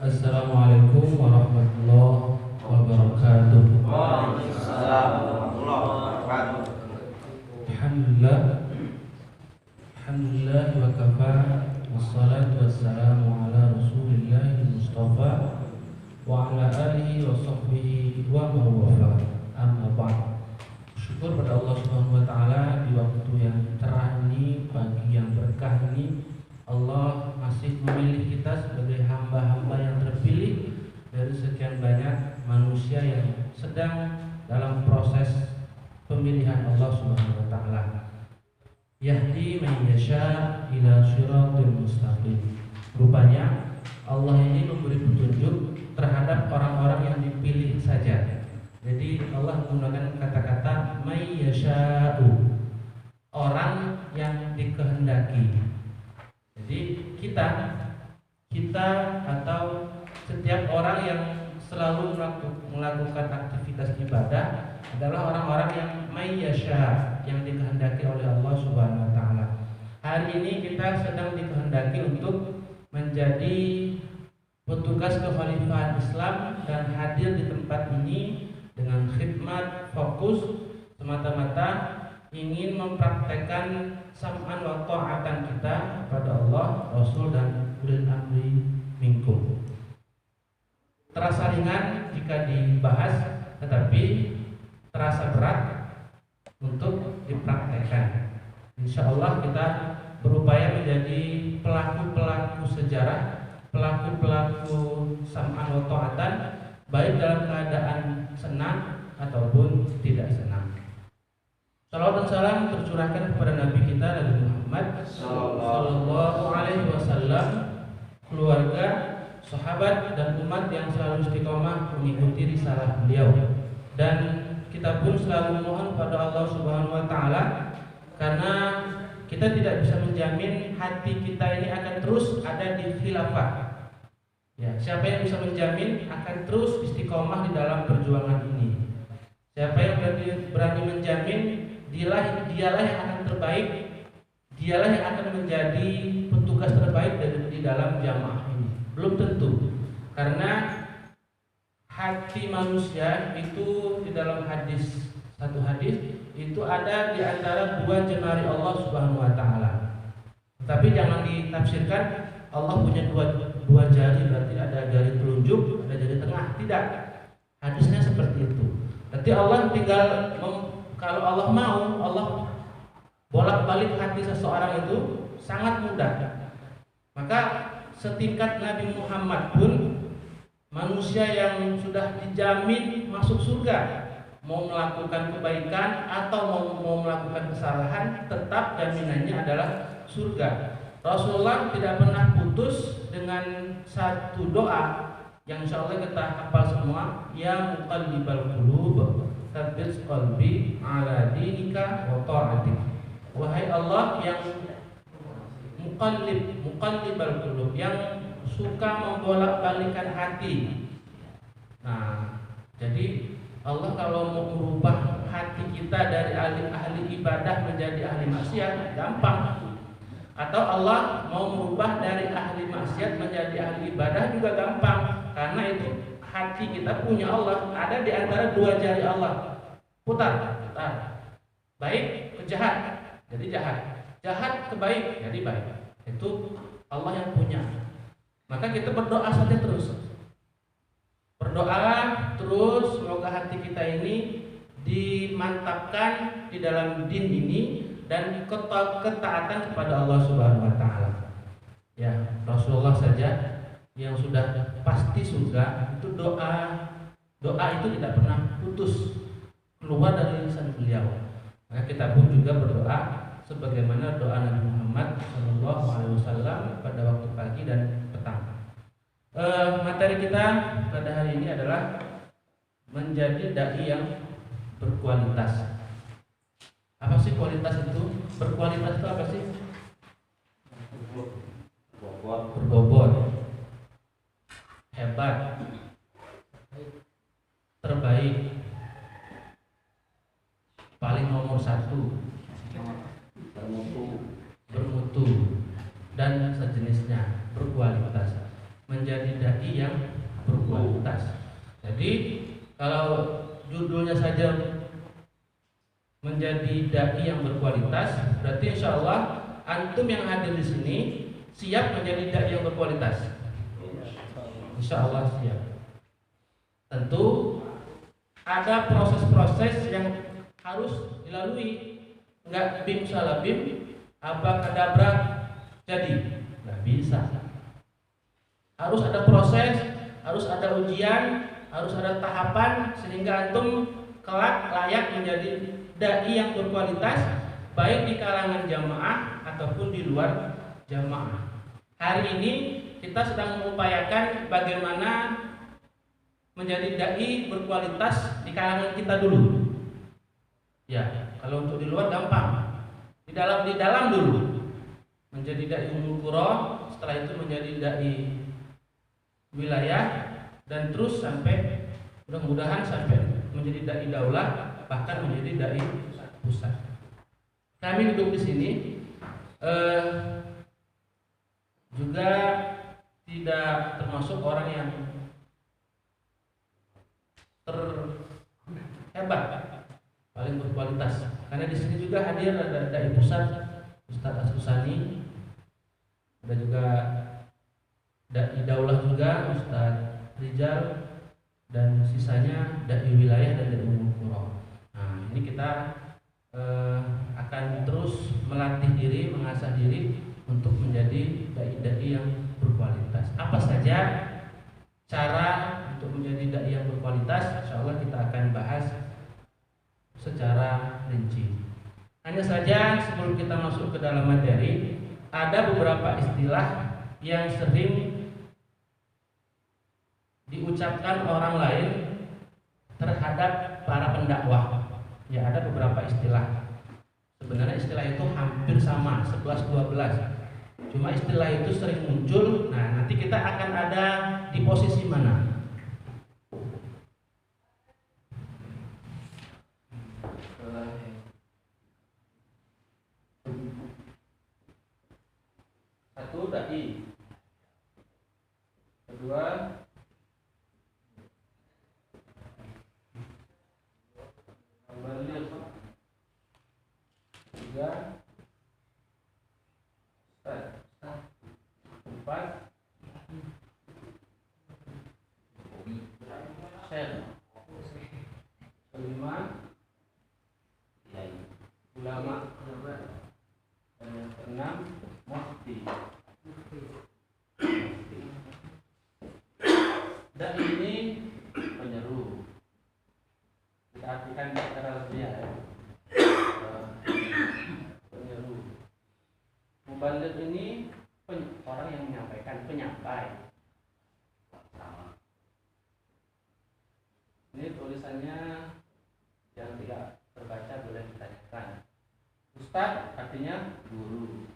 Assalamualaikum warahmatullahi wabarakatuh. Waalaikumsalam warahmatullahi wabarakatuh. Alhamdulillah, alhamdulillah wa kafa, wassalatu wassalamu ala Rasulillah Mustafa wa ala alihi wa sahbihi wa man wafa. Amma ba'd. Syukur pada Allah Subhanahu wa taala di waktu yang cerah ini, pagi yang berkah ini, Allah masih memilih kita sebagai hamba-hamba yang terpilih dari sekian banyak manusia yang sedang dalam proses pemilihan Allah Subhanahu wa taala. Yahdi man yasha ila shiratal mustaqim. Rupanya Allah ini memberi petunjuk terhadap orang-orang yang dipilih saja. Jadi Allah menggunakan kata-kata may yasha'u, orang yang dikehendaki. Jadi kita atau setiap orang yang selalu melakukan aktivitas ibadah adalah orang-orang yang may yasha, yang dikehendaki oleh Allah Subhanahu wa taala. Hari ini kita sedang dikehendaki untuk menjadi petugas kekhalifahan Islam dan hadir di tempat ini dengan khidmat fokus semata-mata ingin mempraktekkan sam'an wa ta'atan kita kepada Allah, Rasul dan ulil amri minkum. Terasa ringan jika dibahas, tetapi terasa berat untuk dipraktekkan. Insya Allah kita berupaya menjadi pelaku-pelaku sejarah, pelaku-pelaku sam'an wa ta'atan, baik dalam keadaan senang ataupun tidak senang. Salawat dan salam tercurahkan kepada Nabi kita Nabi Muhammad Sallallahu Alaihi Wasallam, keluarga, sahabat dan umat yang selalu istiqomah mengikuti risalah beliau. Dan kita pun selalu mohon pada Allah Subhanahu Wa Taala, karena kita tidak bisa menjamin hati kita ini akan terus ada di khilafah. Ya, siapa yang bisa menjamin akan terus istiqomah di dalam perjuangan ini? Siapa yang berani menjamin dialah yang akan terbaik, dialah yang akan menjadi petugas terbaik di dalam jamaah ini? Belum tentu, karena hati manusia itu di dalam satu hadis itu ada di antara dua jemari Allah Subhanahu Wa Taala. Tapi jangan ditafsirkan Allah punya dua jari, berarti ada jari telunjuk, ada jari tengah. Tidak, hadisnya seperti itu. Nanti Allah tinggal kalau Allah mau, Allah bolak-balik hati seseorang itu sangat mudah. Maka setingkat Nabi Muhammad pun, manusia yang sudah dijamin masuk surga, mau melakukan kebaikan atau mau melakukan kesalahan, tetap jaminannya adalah surga. Rasulullah tidak pernah putus dengan satu doa yang insya Allah kita hafal semua, ya muqallibal qulub tsabbit qalbi ala dinika wa ta'atik. Wahai Allah yang muqallibal qulub, yang suka membolak-balikan hati. Nah, jadi Allah kalau mau merubah hati kita dari ahli ibadah menjadi ahli maksiat, gampang. Atau Allah mau merubah dari ahli maksiat menjadi ahli ibadah juga gampang. Karena itu hati kita punya Allah, ada di antara dua jari Allah. Putar. Baik ke jahat, jadi jahat. Jahat ke baik, jadi baik. Itu Allah yang punya. Maka kita berdoa saja terus. Berdoa terus, semoga hati kita ini dimantapkan di dalam din ini dan ketaatan kepada Allah Subhanahu Wa Taala. Ya, Rasulullah saja yang sudah pasti surga, itu doa itu tidak pernah putus keluar dari lisan beliau. Maka kita pun juga berdoa sebagaimana doa Nabi Muhammad SAW pada waktu pagi dan petang. Materi kita pada hari ini adalah menjadi dai yang berkualitas. Apa sih kualitas itu? Berkualitas itu apa sih? Berbobot, hebat, terbaik, paling nomor satu, bermutu, dan sejenisnya, berkualitas. menjadi dai yang berkualitas. Jadi kalau judulnya saja menjadi dai yang berkualitas, berarti insya Allah antum yang hadir di sini siap menjadi dai yang berkualitas. Insya Allah siap. Tentu ada proses-proses yang harus dilalui. Enggak bim salah bim, abrakadabra jadi, nggak bisa. Harus ada proses, harus ada ujian, harus ada tahapan sehingga antum kelak layak menjadi dai yang berkualitas, baik di kalangan jamaah ataupun di luar jamaah. Hari ini kita sedang mengupayakan bagaimana menjadi dai berkualitas di kalangan kita dulu. Ya, kalau untuk di luar gampang. Di dalam dulu. Menjadi dai Ummul Qura, setelah itu menjadi dai wilayah, dan terus sampai mudah-mudahan sampai menjadi dai daulah, bahkan menjadi dai pusat. Kami duduk di sini juga tidak termasuk orang yang terhebat, paling berkualitas. Karena di sini juga hadir ada dai pusat Ustadz Asusani, ada juga dai daulah juga Ustadz Rijal, dan sisanya dai wilayah dan dai Ummul Qura. Nah, ini kita akan terus melatih diri, mengasah diri untuk menjadi dai-dai yang berkualitas. Apa saja cara untuk menjadi dai yang berkualitas? Insya Allah kita akan bahas secara rinci. Hanya saja sebelum kita masuk ke dalam materi, ada beberapa istilah yang sering diucapkan orang lain terhadap para pendakwah. Ya, ada beberapa istilah. Sebenarnya istilah itu hampir sama, 11-12. Cuma istilah itu sering muncul. Nah, nanti kita akan ada di posisi mana. Satu, dai. Kedua, mubaligh. Tiga, ustaz. Empat, syekh. Kelima, ulama. Dan yang keenam, mufti. Dai ini penyeru. Kita artikan secara lebih ya. Penyeru. Mubaligh ini orang yang menyampaikan, penyampai. Ini tulisannya yang tidak terbaca boleh ditanyakan. Ustaz artinya guru.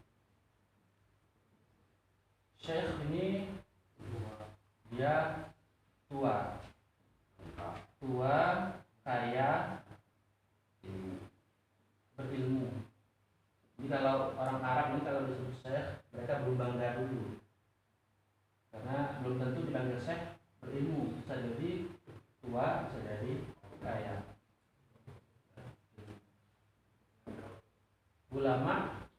Syekh ini dia tua, kaya, berilmu. Jadi kalau orang Arab ini kalau disebut syekh, mereka belum bangga dulu, karena belum tentu dipanggil syekh berilmu. Bisa jadi tua, bisa jadi kaya. Ulama,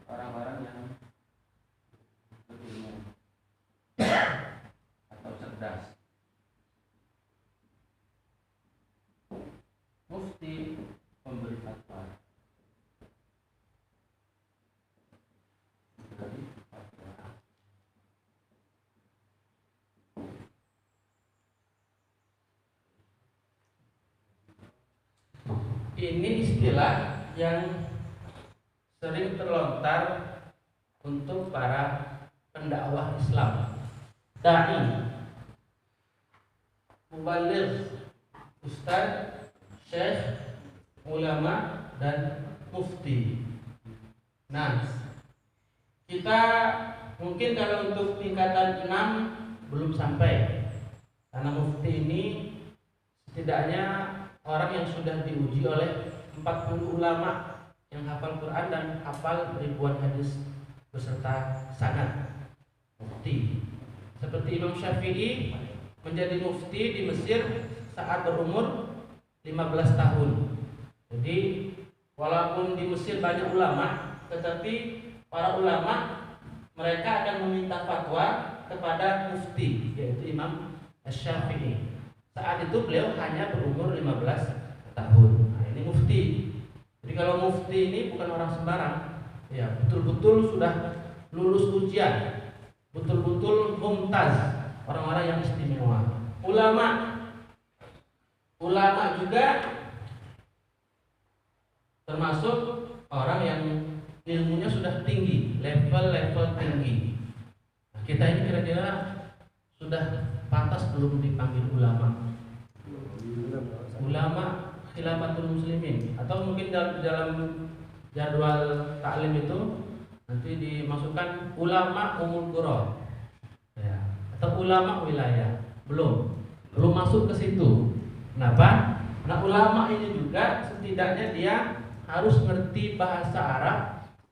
orang-orang yang berilmu atau cerdas. Mufti, pemberi fatwa. Ini istilah yang sering terlontar untuk para pendakwah Islam. Dai, mubaligh, ustaz, syekh, ulama, dan mufti. Nah, kita mungkin kalau untuk tingkatan 6 belum sampai, karena mufti ini setidaknya orang yang sudah diuji oleh 40 ulama yang hafal Quran dan hafal ribuan hadis beserta sanad. Mufti. Seperti Imam Syafi'i menjadi mufti di Mesir saat berumur 15 tahun. Jadi walaupun di Mesir banyak ulama, tetapi para ulama mereka akan meminta fatwa kepada mufti, yaitu Imam Syafi'i. Saat itu beliau hanya berumur 15 tahun. Nah, ini mufti. Jadi kalau mufti ini bukan orang sembarang, ya betul-betul sudah lulus ujian, betul-betul mumtaz, orang-orang yang istimewa. Ulama juga termasuk orang yang ilmunya sudah tinggi, level tinggi. Nah, kita ini kira-kira sudah pantas belum dipanggil ulama? Ulama Khilafatul Muslimin, atau mungkin dalam jadwal taklim itu nanti dimasukkan ulama umul qura, ya, atau ulama wilayah. Belum masuk ke situ. Kenapa? Nah, ulama ini juga setidaknya dia harus ngerti bahasa Arab,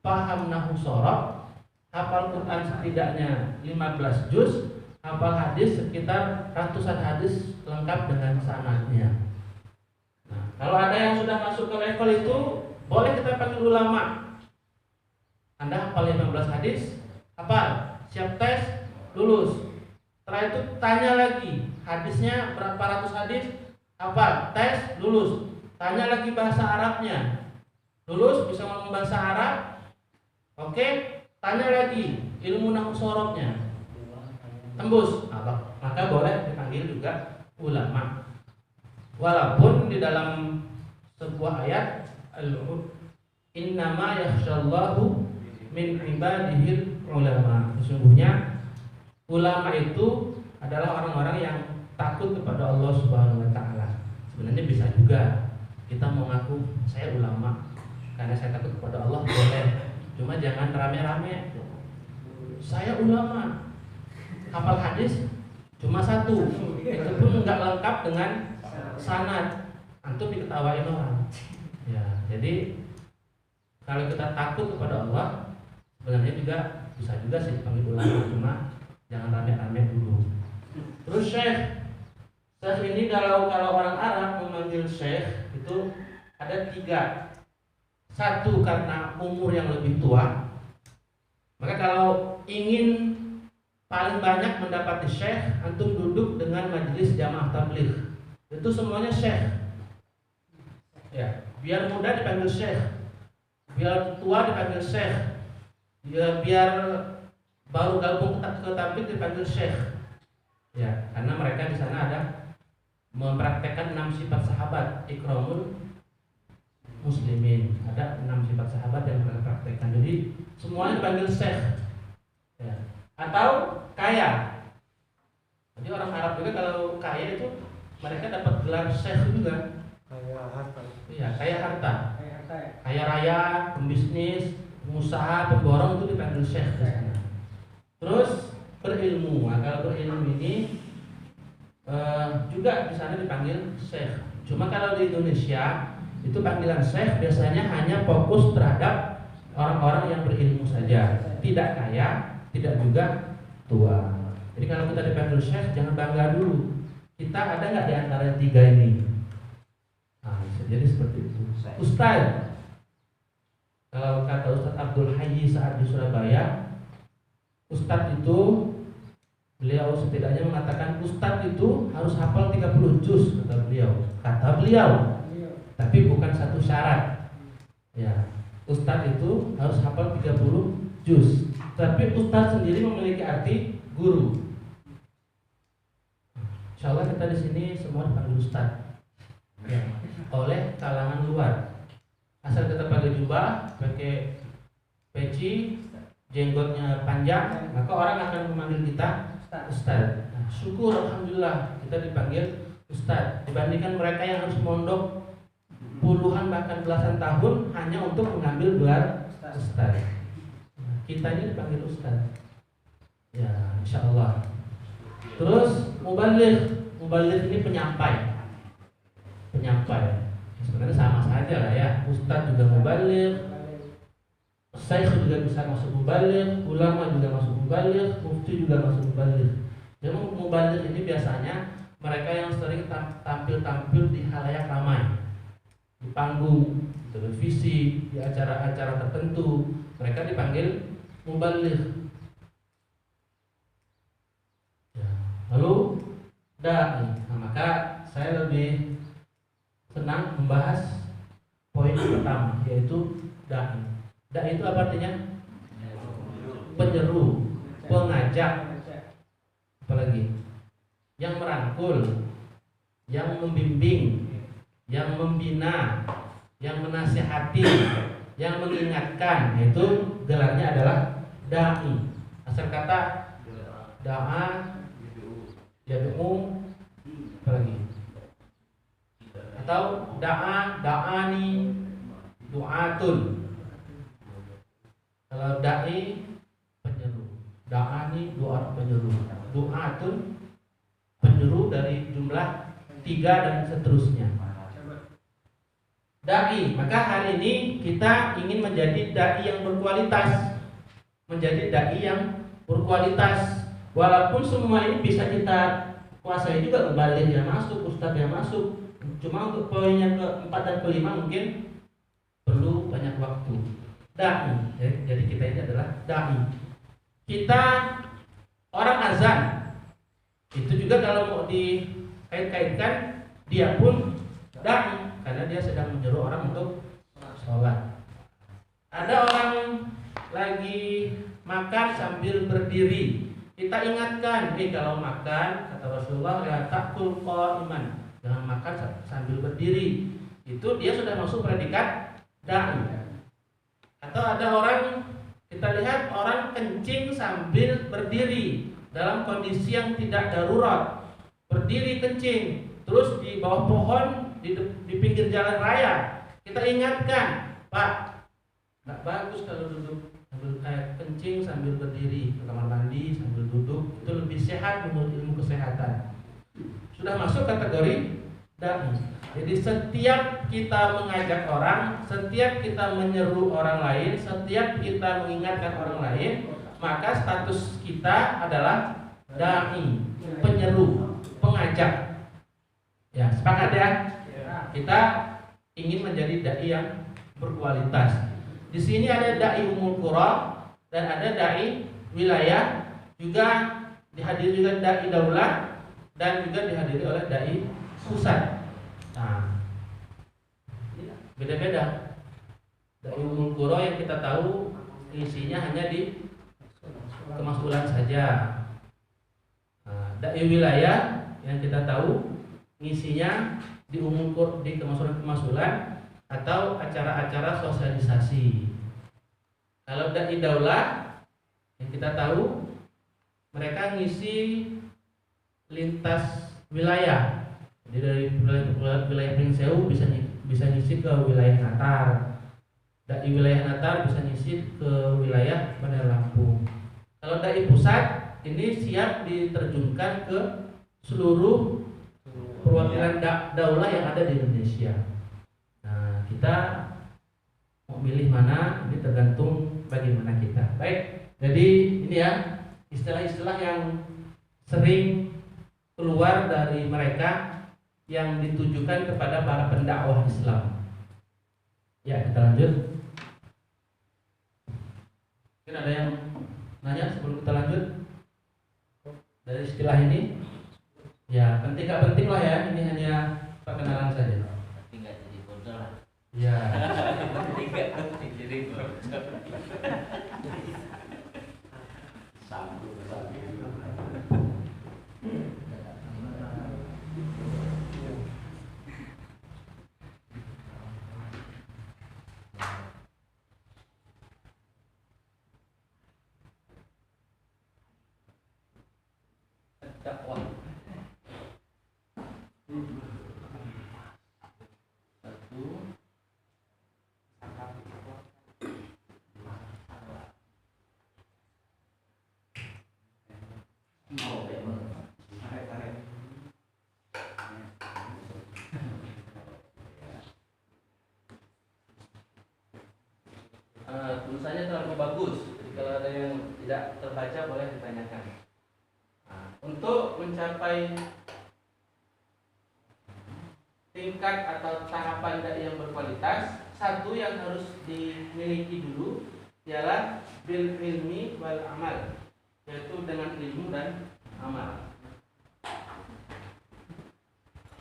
paham nahwu shoroh, hafal Quran setidaknya 15 juz, hafal hadis sekitar ratusan hadis lengkap dengan sanadnya. Nah, kalau ada yang sudah masuk ke level itu, boleh kita panggil ulama. Anda hafal 15 hadis, hafal, siap tes, lulus. Setelah itu tanya lagi, hadisnya berapa ratus hadis, hafal, tes, lulus. Tanya lagi bahasa Arabnya, lulus, bisa ngomong bahasa Arab. Oke, tanya lagi ilmu nahwu shorobnya, tembus, maka boleh dipanggil juga ulama. Walaupun di dalam sebuah ayat innama yakhshallahu min ibadihil ulama, sesungguhnya ulama itu adalah orang-orang yang takut kepada Allah Subhanahu wa taala. Sebenarnya bisa juga kita mau ngaku saya ulama karena saya takut kepada Allah, boleh. Cuma jangan rame-rame. Saya ulama, hafal hadis cuma satu, itu pun nggak lengkap dengan sanad, antum diketawain orang. Ya, jadi kalau kita takut kepada Allah, sebenarnya juga bisa juga sih dipanggil ulama, cuma jangan rame-rame dulu. Terus syekh ini kalau orang Arab memanggil syekh itu ada 3. Satu, karena umur yang lebih tua. Maka kalau ingin paling banyak mendapati syekh, antum duduk dengan majelis jamaah tabligh. Itu semuanya syekh. Ya, biar muda dipanggil syekh, biar tua dipanggil syekh, biar baru gabung ke tabligh dipanggil syekh. Ya, karena mereka di sana ada mempraktekkan 6 sifat sahabat, ikramul muslimin. Ada 6 sifat sahabat yang mereka praktekkan. Jadi semuanya dipanggil syekh. Ya. Atau kaya. Jadi orang Arab juga kalau kaya itu mereka dapat gelar syekh juga. Kaya harta. Iya, kaya harta. Kaya raya, pembisnis, pengusaha, pemborong itu dipanggil syekh di sana. Terus berilmu. Nah, kalau berilmu ini juga di sana dipanggil syekh. Cuma kalau di Indonesia itu panggilan syekh biasanya hanya fokus terhadap orang-orang yang berilmu saja, tidak kaya, tidak juga tua. Jadi kalau kita dipanggil syekh jangan bangga dulu. Kita ada nggak di antara 3 ini? Nah, bisa jadi seperti itu. Ustaz, kalau kata Ustaz Abdul Hayy saat di Surabaya, Ustaz itu beliau setidaknya mengatakan Ustaz itu harus hafal 30 juz kata beliau. Tapi bukan satu syarat. Ya, Ustadz itu harus hafal 30 juz. Tapi Ustadz sendiri memiliki arti guru. Insya Allah kita di sini semua dipanggil Ustadz. Ya, oleh kalangan luar. Asal kita pakai jubah, pakai peci, jenggotnya panjang, maka orang akan memanggil kita Ustadz. Nah, syukur alhamdulillah kita dipanggil Ustadz. Dibandingkan mereka yang harus mondok puluhan bahkan belasan tahun hanya untuk mengambil gelar Ustaz. Kita ini dipanggil Ustaz. Ya, insya Allah. Terus mubaligh ini penyampai. Sebenarnya sama saja lah ya. Ustaz juga mubaligh, Syekh juga bisa masuk mubaligh, ulama juga masuk mubaligh, mufti juga masuk mubaligh. Jadi mubaligh ini biasanya mereka yang sering tampil-tampil di halayak ramai, di panggung, di televisi, di acara-acara tertentu, mereka dipanggil mubaligh. Ya. Lalu dai. Nah, maka saya lebih senang membahas poin pertama, yaitu dai. Dai itu apa artinya? Penyeru, pengajak, apalagi yang merangkul, yang membimbing, yang membina, yang menasihati, yang mengingatkan. Itu gelarnya adalah dai. Asal kata da'a, yad'u, apalagi, atau da'a, da'ani, du'atun. Kalau dai penyeru, da'ani doa penyeru, du'atun penyeru dari jumlah 3 dan seterusnya. Dai, maka hari ini kita ingin menjadi dai yang berkualitas, menjadi dai yang berkualitas. Walaupun semua ini bisa kita kuasai juga, mubaligh yang masuk, ustadz yang masuk. Cuma untuk poin yang keempat dan kelima mungkin perlu banyak waktu. Dai, jadi kita ini adalah dai. Kita orang azan, itu juga kalau mau dikait-kaitkan, dia pun dai karena dia sedang menyeru orang untuk sholat. Ada orang lagi makan sambil berdiri, kita ingatkan, kalau makan kata Rasulullah ya takul qa'iman, jangan makan sambil berdiri. Itu dia sudah masuk predikat dai. Atau ada orang, kita lihat orang kencing sambil berdiri dalam kondisi yang tidak darurat, berdiri kencing, terus di bawah pohon, di pinggir jalan raya. Kita ingatkan, Pak, nggak bagus kalau duduk sambil kencing sambil berdiri, ke kamar mandi sambil duduk, itu lebih sehat menurut ilmu kesehatan. Sudah masuk kategori dai. Jadi setiap kita mengajak orang, setiap kita menyeru orang lain, setiap kita mengingatkan orang lain, maka status kita adalah dai, penyeru, pengajak. Ya, sepakat ya? Kita ingin menjadi dai yang berkualitas. Di sini ada dai umul qura dan ada dai wilayah, juga dihadiri juga dai daulah dan juga dihadiri oleh dai pusat. Nah, beda-beda. Dai umul qura yang kita tahu isinya hanya di kemakmuran saja. Nah, dai wilayah yang kita tahu ngisinya di di kemakmuran atau acara-acara sosialisasi. Kalau dai daulah yang kita tahu mereka ngisi lintas wilayah. Jadi dari wilayah Pringsewu bisa ngisi ke wilayah Natar. Dai wilayah Natar bisa ngisi ke wilayah Bandar Lampung. Kalau dai pusat ini siap diterjunkan ke seluruh perwakilan daulah yang ada di Indonesia. Nah, kita mau milih mana ini tergantung bagaimana kita. Baik, jadi ini ya istilah-istilah yang sering keluar dari mereka yang ditujukan kepada para pendakwah Islam. Ya, kita lanjut. Mungkin ada yang nanya sebelum kita lanjut dari istilah ini. Ya, penting gak penting lah ya, ini hanya perkenalan saja. Penting gak jadi bodoh lah. Ya. Penting gak penting jadi bodoh. Sambung. Dakwah. tulisannya terlalu bagus. Jadi kalau ada yang tidak terbaca boleh ditanyakan. Nah, untuk mencapai tingkat atau tahapan dai yang berkualitas, satu yang harus dimiliki dulu ialah bil ilmi wal amal, yaitu dengan ilmu dan amal.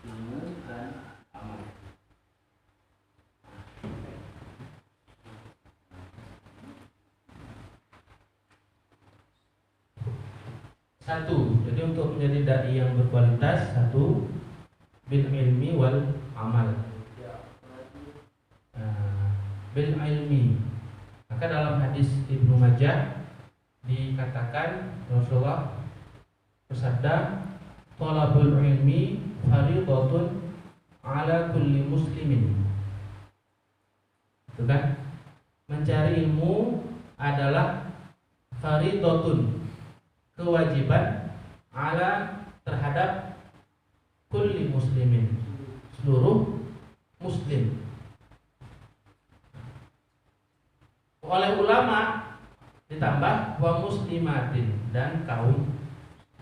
Ilmu dan amal. Satu, jadi untuk menjadi dai yang berkualitas, satu bil ilmi wal amal. Bil ilmi. Maka dalam hadis Ibnu Majah dikatakan Rasulullah bersabda, "Thalabul ilmi fardhatun ala kulli muslimin." Itu kan? Mencari ilmu adalah fardhatun, kewajiban ala terhadap kulli muslimin, seluruh muslim. Oleh ulama ditambah wa muslimatin, dan kaum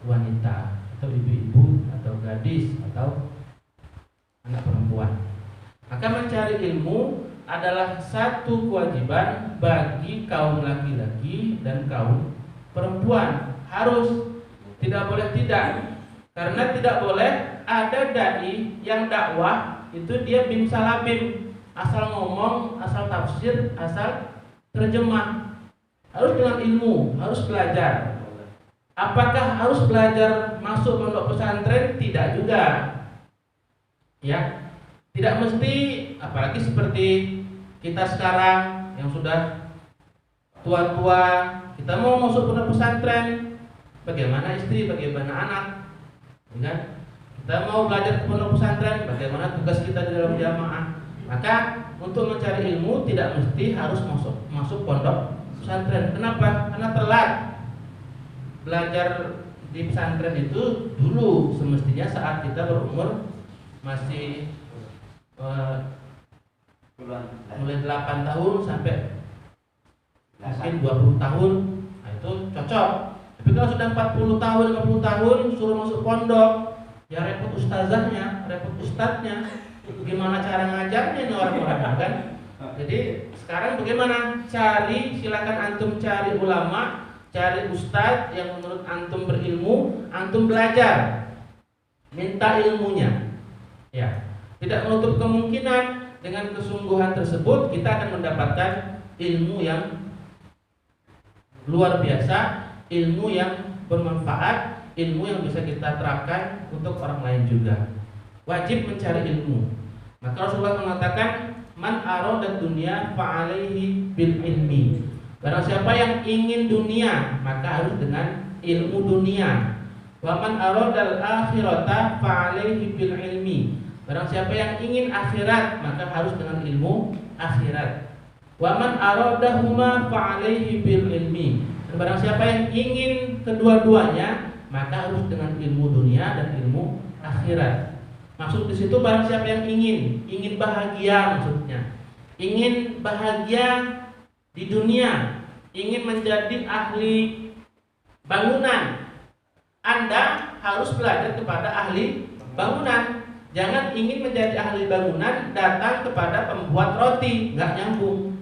wanita atau ibu-ibu atau gadis atau anak perempuan. Maka mencari ilmu adalah satu kewajiban bagi kaum laki-laki dan kaum perempuan. Harus, tidak boleh tidak. Karena tidak boleh ada dai yang dakwah itu dia bim salabim, asal ngomong, asal tafsir, asal terjemah. Harus dengan ilmu, harus belajar. Apakah harus belajar masuk pondok pesantren? Tidak juga. Ya, tidak mesti, apalagi seperti kita sekarang yang sudah tua-tua, kita mau masuk pondok pesantren, bagaimana istri, bagaimana anak, kan? Kita mau belajar ke pondok pesantren, bagaimana tugas kita di dalam jamaah. Maka untuk mencari ilmu tidak mesti harus masuk pondok pesantren. Kenapa? Karena telat. Belajar di pesantren itu dulu semestinya saat kita berumur masih mulai 8 tahun sampai mungkin 20 tahun. Nah, itu cocok. Tapi kalau sudah 40 tahun, 50 tahun suruh masuk pondok, ya repot ustazahnya, repot ustadznya. Gimana cara ngajarnya nih orang-orang, kan? Jadi sekarang bagaimana? Silakan antum cari ulama, cari ustadz yang menurut antum berilmu, antum belajar, minta ilmunya. Ya, tidak menutup kemungkinan dengan kesungguhan tersebut kita akan mendapatkan ilmu yang luar biasa, ilmu yang bermanfaat, ilmu yang bisa kita terapkan untuk orang lain juga. Wajib mencari ilmu. Maka Rasulullah mengatakan, man arada dunya fa'alaihi bil ilmi. Barang siapa yang ingin dunia, maka harus dengan ilmu dunia. Wa man arada al-akhirata fa'alaihi bil ilmi. Barang siapa yang ingin akhirat, maka harus dengan ilmu akhirat. Wa man aradahuma fa'alaihi bil ilmi. Dan barang siapa yang ingin kedua-duanya, maka harus dengan ilmu dunia dan ilmu akhirat. Maksud di situ barang siapa yang ingin bahagia, maksudnya ingin bahagia di dunia, ingin menjadi ahli bangunan, Anda harus belajar kepada ahli bangunan. Jangan ingin menjadi ahli bangunan datang kepada pembuat roti, nggak nyambung.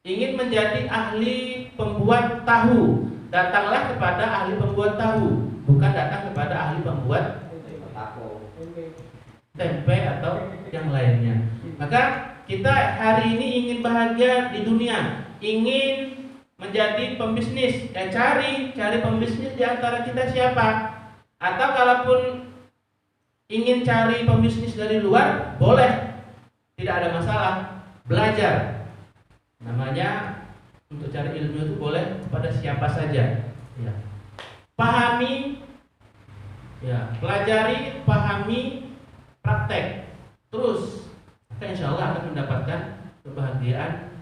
Ingin menjadi ahli pembuat tahu, datanglah kepada ahli pembuat tahu, bukan datang kepada ahli pembuat tempe atau yang lainnya. Maka kita hari ini ingin bahagia di dunia, ingin menjadi pembisnis, ya cari pembisnis di antara kita siapa. Atau kalaupun ingin cari pembisnis dari luar, boleh, tidak ada masalah, belajar. Namanya untuk cari ilmu itu boleh kepada siapa saja. Ya. Pahami, ya, pelajari, pahami, praktek, terus, maka insya Allah akan mendapatkan kebahagiaan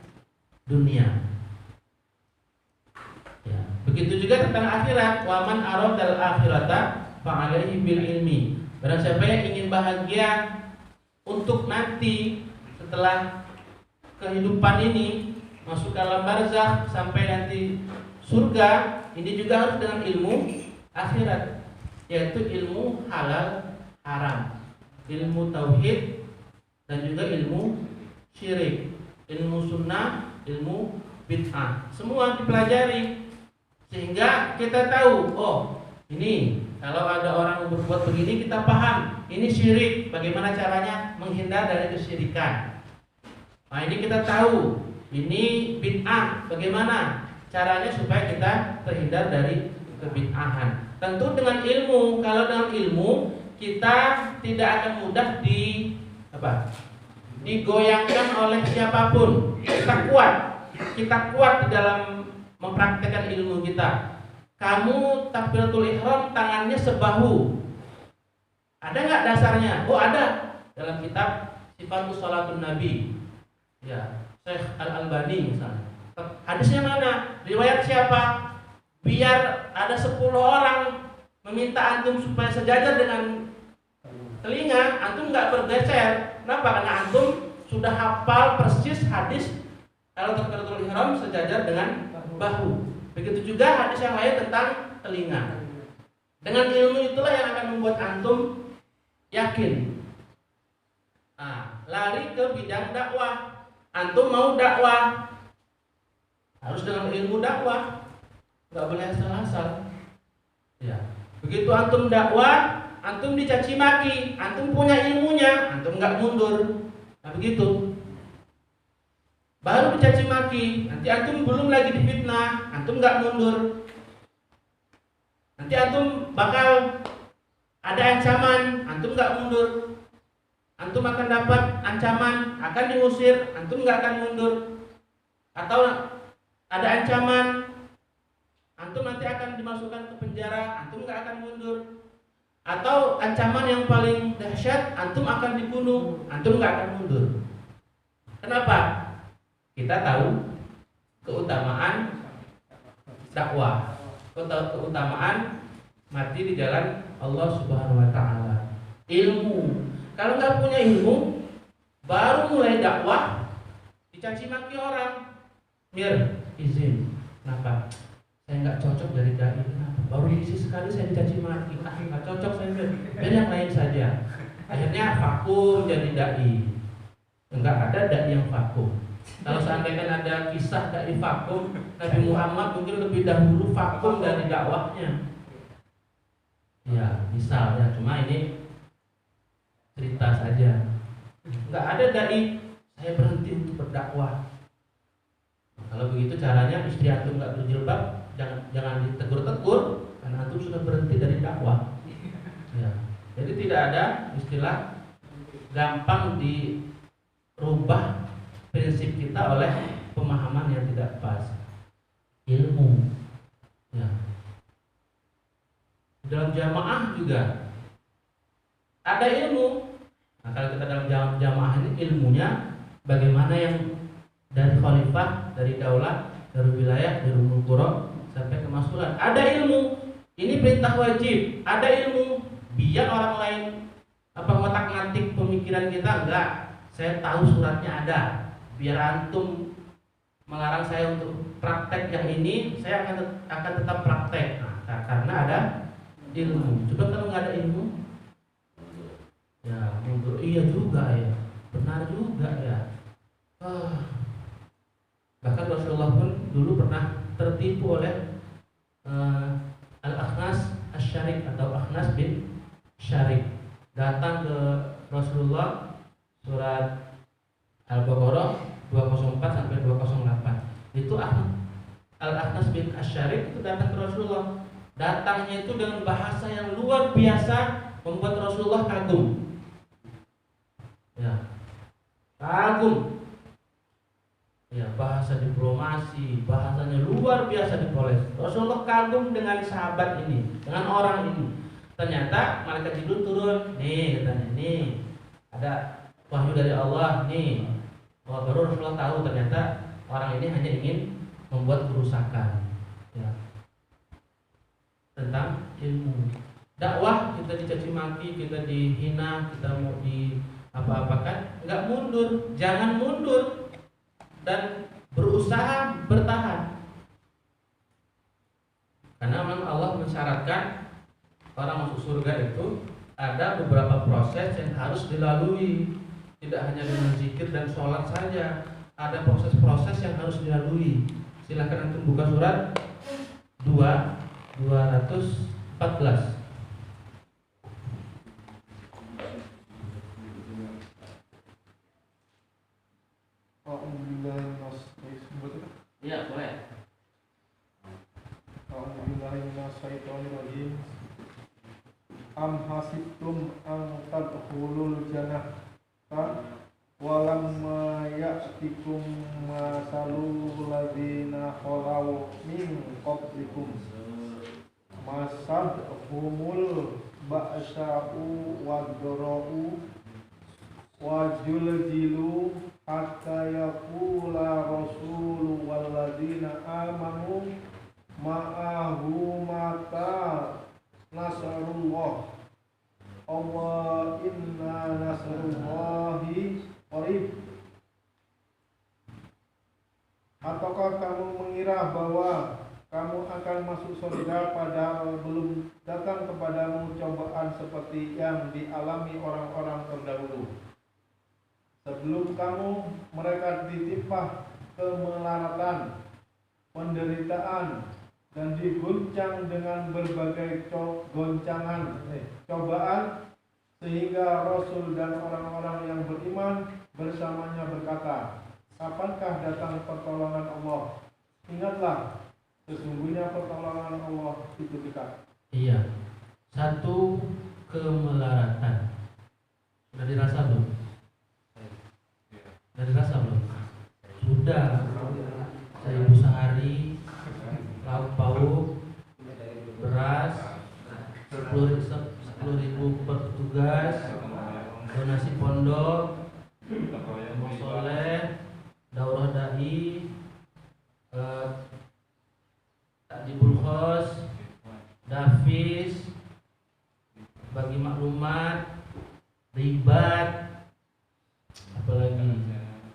dunia. Ya. Begitu juga tentang akhirat. Wa man aradal akhirata fa'alaihi bil ilmi. Barang siapa yang ingin bahagia untuk nanti setelah kehidupan ini, masuk ke alam barzakh sampai nanti surga, ini juga harus dengan ilmu akhirat, yaitu ilmu halal haram, ilmu tauhid dan juga ilmu syirik, ilmu sunnah, ilmu bid'ah, semua dipelajari sehingga kita tahu, oh ini kalau ada orang berbuat begini kita paham, ini syirik, bagaimana caranya menghindar dari kesyirikan. Nah ini kita tahu, ini bid'ah, bagaimana caranya supaya kita terhindar dari kebid'ahan. Tentu dengan ilmu, kalau dengan ilmu kita tidak akan mudah digoyangkan oleh siapapun. Kita kuat di dalam mempraktekkan ilmu kita. Kamu takbiratul ihram tangannya sebahu, ada nggak dasarnya? Oh ada, dalam kitab Sifatus Shalatun Nabi, ya Syekh Al-Albani misalnya. Hadisnya mana? Riwayat siapa? Biar ada 10 orang meminta antum supaya sejajar dengan telinga, antum nggak bergeser. Kenapa? Karena antum sudah hafal persis hadis kalau takbiratul ihram sejajar dengan bahu. Begitu juga hadis yang lain tentang telinga. Dengan ilmu itulah yang akan membuat antum yakin. Nah, lari ke bidang dakwah. Antum mau dakwah, harus dengan ilmu dakwah, nggak boleh asal-asal. Ya. Begitu antum dakwah, antum dicaci maki, antum punya ilmunya, antum nggak mundur. Nah begitu. Baru dicaci maki, nanti antum belum lagi difitnah, antum nggak mundur. Nanti antum bakal ada ancaman, antum nggak mundur. Antum akan dapat ancaman, akan diusir, antum nggak akan mundur. Atau ada ancaman, antum nanti akan dimasukkan ke penjara, antum nggak akan mundur. Atau ancaman yang paling dahsyat, antum akan dibunuh, antum nggak akan mundur. Kenapa? Kita tahu keutamaan dakwah, keutamaan mati di jalan Allah Subhanahu Wa Taala. Ilmu. Kalau nggak punya ilmu, baru mulai dakwah, dicaci maki orang. Mir, izin, kenapa? Saya nggak cocok dari dai. Baru diisi sekali saya dicaci maki. Nggak cocok saya, biar yang lain saja. Akhirnya vakum jadi dai. Enggak ada dai yang vakum. Kalau seandainya ada kisah dai vakum, Nabi Muhammad mungkin lebih dahulu vakum dari dakwahnya. Ya, misalnya, cuma ini cerita saja. Enggak ada dai, saya berhenti untuk berdakwah. Kalau begitu caranya, istri antum nggak berjilbab, jangan ditegur-tegur, karena antum sudah berhenti dari dakwah. Ya. Jadi tidak ada istilah gampang dirubah prinsip kita oleh pemahaman yang tidak pas. Ilmu. Ya. Dalam jamaah juga ada ilmu. Nah, kalau kita dalam jamaah ini ilmunya bagaimana yang dari khalifah, dari daulah, dari wilayah, dari umul qura sampai ke maskulan. Ada ilmu. Ini perintah wajib. Ada ilmu. Biar orang lain ngotak-ngatik pemikiran kita, enggak. Saya tahu suratnya ada. Biar antum melarang saya untuk praktek yang ini, saya akan tetap praktek. Nah, karena ada ilmu. Coba kalau nggak ada ilmu, ya mundur. Iya juga ya, benar juga ya. Bahkan Rasulullah pun dulu pernah tertipu oleh Al-Akhnas Asy-Syarik atau Akhnas bin Syarik. Datang ke Rasulullah, surat Al-Baqarah 204 sampai 208. Itu Al-Akhnas bin Asy-Syarik itu datang ke Rasulullah. Datangnya itu dengan bahasa yang luar biasa, membuat Rasulullah kagum. Ya, kagum. Ya, bahasa diplomasi, bahasanya luar biasa dipoles. Rasulullah kagum dengan sahabat ini, dengan orang ini. Ternyata malaikat Jibril turun, nih katanya, nih ada wahyu dari Allah, nih. Baru Rasulullah tahu ternyata orang ini hanya ingin membuat kerusakan. Ya. Tentang ilmu. Dakwah kita dicaci maki, kita dihina, kita mau di apa-apakan, enggak mundur, jangan mundur. Dan berusaha bertahan. Karena memang Allah mensyaratkan orang masuk surga itu ada beberapa proses yang harus dilalui. Tidak hanya dengan zikir dan sholat saja, ada proses-proses yang harus dilalui. Silakan antum buka surat 214. Iya, boleh. A'udzubillahiminasyaitonirrajim. Am hasibtum an tadkhulul jannata walamma ya'tikum masalul ladzina khalaw min qablikum masadhumul ba'sa'u wad-dhara'u wa juljilu hatta yaqula rasulu walladzina amanu ma'ahu mata nasrullah Allah inna nasrullahi qarib. Ataukah kamu mengira bahwa kamu akan masuk surga padahal belum datang kepadamu cobaan seperti yang dialami orang-orang terdahulu? Sebelum kamu, mereka ditimpa kemelaratan, penderitaan, dan diguncang dengan berbagai cobaan, sehingga Rasul dan orang-orang yang beriman bersamanya berkata, kapankah datang pertolongan Allah? Ingatlah, sesungguhnya pertolongan Allah itu dekat. Iya, satu kemelaratan. Sudah dirasa belum? Sudah dirasa belum? Sudah. Seribu sehari, lauk pauk, beras, 10.000 per petugas, donasi pondok, musoleh, daurah dai, takdibul khos, dafis, bagi maklumat, ribat, apalagi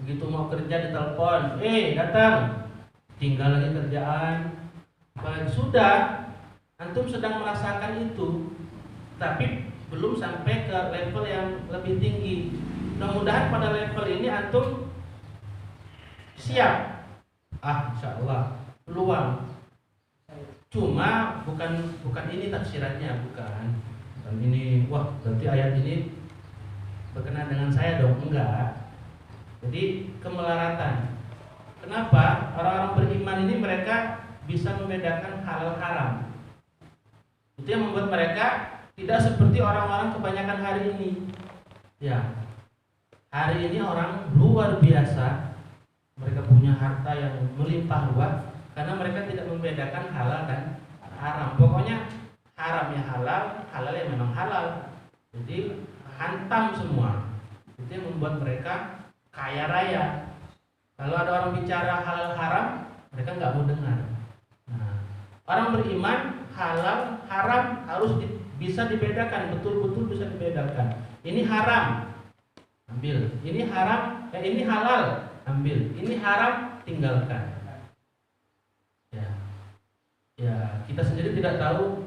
begitu mau kerja ditelepon, datang, tinggal lagi kerjaan. Apalagi sudah antum sedang merasakan itu, tapi belum sampai ke level yang lebih tinggi. Mudah-mudahan pada level ini antum siap. Insya Allah peluang. Cuma bukan ini tafsirannya, bukan ini. Wah, berarti ayat ini berkenaan dengan saya dong, enggak. Jadi kemelaratan. Kenapa orang-orang beriman ini mereka bisa membedakan halal haram? Itu yang membuat mereka tidak seperti orang-orang kebanyakan hari ini. Ya, hari ini orang luar biasa. Mereka punya harta yang melimpah ruah karena mereka tidak membedakan halal dan haram. Pokoknya haramnya halal, halal yang memang halal. Jadi hantam semua. Itu yang membuat mereka kaya raya. Kalau ada orang bicara halal haram, mereka nggak mau dengar. Nah, orang beriman halal haram harus bisa dibedakan, betul-betul bisa dibedakan. Ini haram, ambil. Ini haram, ini halal, ambil. Ini haram, tinggalkan. Ya, kita sendiri tidak tahu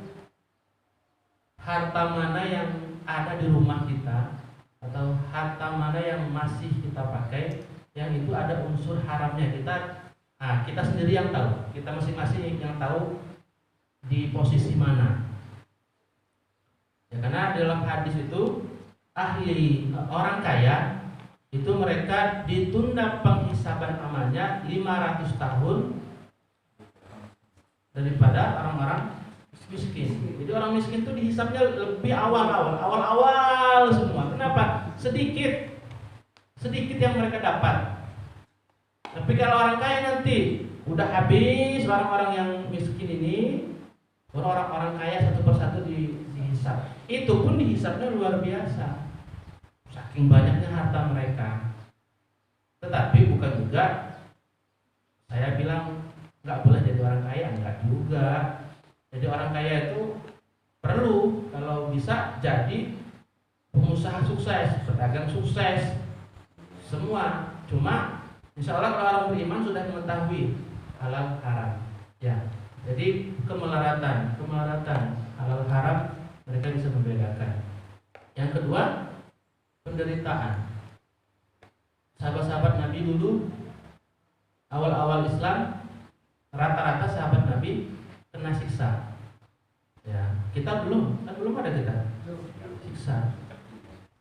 harta mana yang ada di rumah kita atau harta mana yang masih kita pakai yang itu ada unsur haramnya. Kita sendiri yang tahu, kita masing-masing yang tahu di posisi mana. Ya, karena dalam hadis itu ahli orang kaya itu mereka ditunda penghisaban amalnya 500 tahun daripada orang-orang miskin. Jadi orang miskin itu dihisapnya lebih awal semua. Kenapa? Sedikit yang mereka dapat. Tapi kalau orang kaya nanti udah habis orang-orang yang miskin ini, orang-orang kaya satu persatu dihisap. Itu pun dihisapnya luar biasa. Saking banyaknya harta mereka. Tetapi bukan juga saya bilang nggak boleh jadi orang kaya, enggak juga. Jadi orang kaya itu perlu kalau bisa jadi pengusaha sukses, pedagang sukses, semua. Cuma Insya Allah kalau orang beriman sudah mengetahui halal haram. Ya, jadi kemelaratan halal haram mereka bisa membedakan. Yang kedua, penderitaan. Sahabat-sahabat Nabi dulu awal-awal Islam rata-rata sahabat Nabi kena siksa. Ya, kita belum ada kita siksa.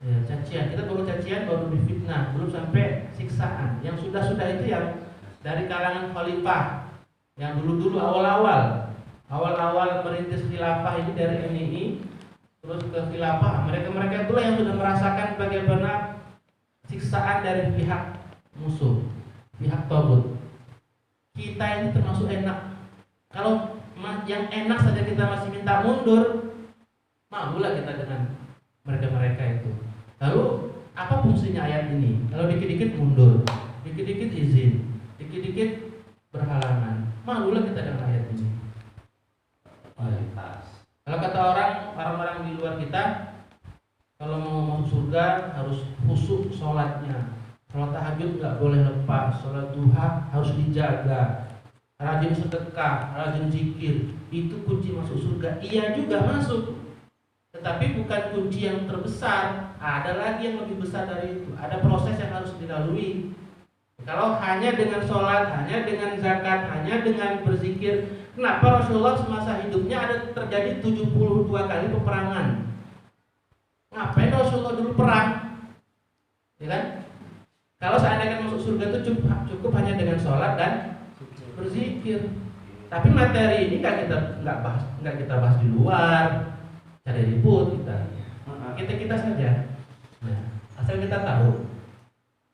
Ya, cacian, kita baru cacian, baru difitnah, belum sampai siksaan. Yang sudah itu yang dari kalangan khalifah, yang dulu awal-awal merintis khilafah ini dari NII terus ke khilafah, mereka itulah yang sudah merasakan bagaimana siksaan dari pihak musuh, pihak tagut. Kita ini termasuk enak. Kalau yang enak saja kita masih minta mundur, malulah kita dengan mereka itu. Lalu apa fungsinya ayat ini? Kalau dikit-dikit mundur, dikit-dikit izin, dikit-dikit berhalangan, malulah kita dengan ayat ini. Kalau kata orang-orang di luar kita, kalau mau masuk surga harus khusyuk sholatnya, sholat tahajud nggak boleh lepas, sholat duha harus dijaga, rajin sedekah, rajin zikir, itu kunci masuk surga. Iya juga masuk, tetapi bukan kunci yang terbesar. Ada lagi yang lebih besar dari itu. Ada proses yang harus dilalui. Kalau hanya dengan sholat, hanya dengan zakat, hanya dengan berzikir, kenapa Rasulullah semasa hidupnya ada terjadi 72 kali peperangan? Ngapain Rasulullah dulu perang? Ya kan? Kalau seandainya masuk surga itu cukup hanya dengan sholat dan berzikir. Tapi materi ini nggak kita bahas di luar, cari ribut kita saja. Nah, asal kita tahu.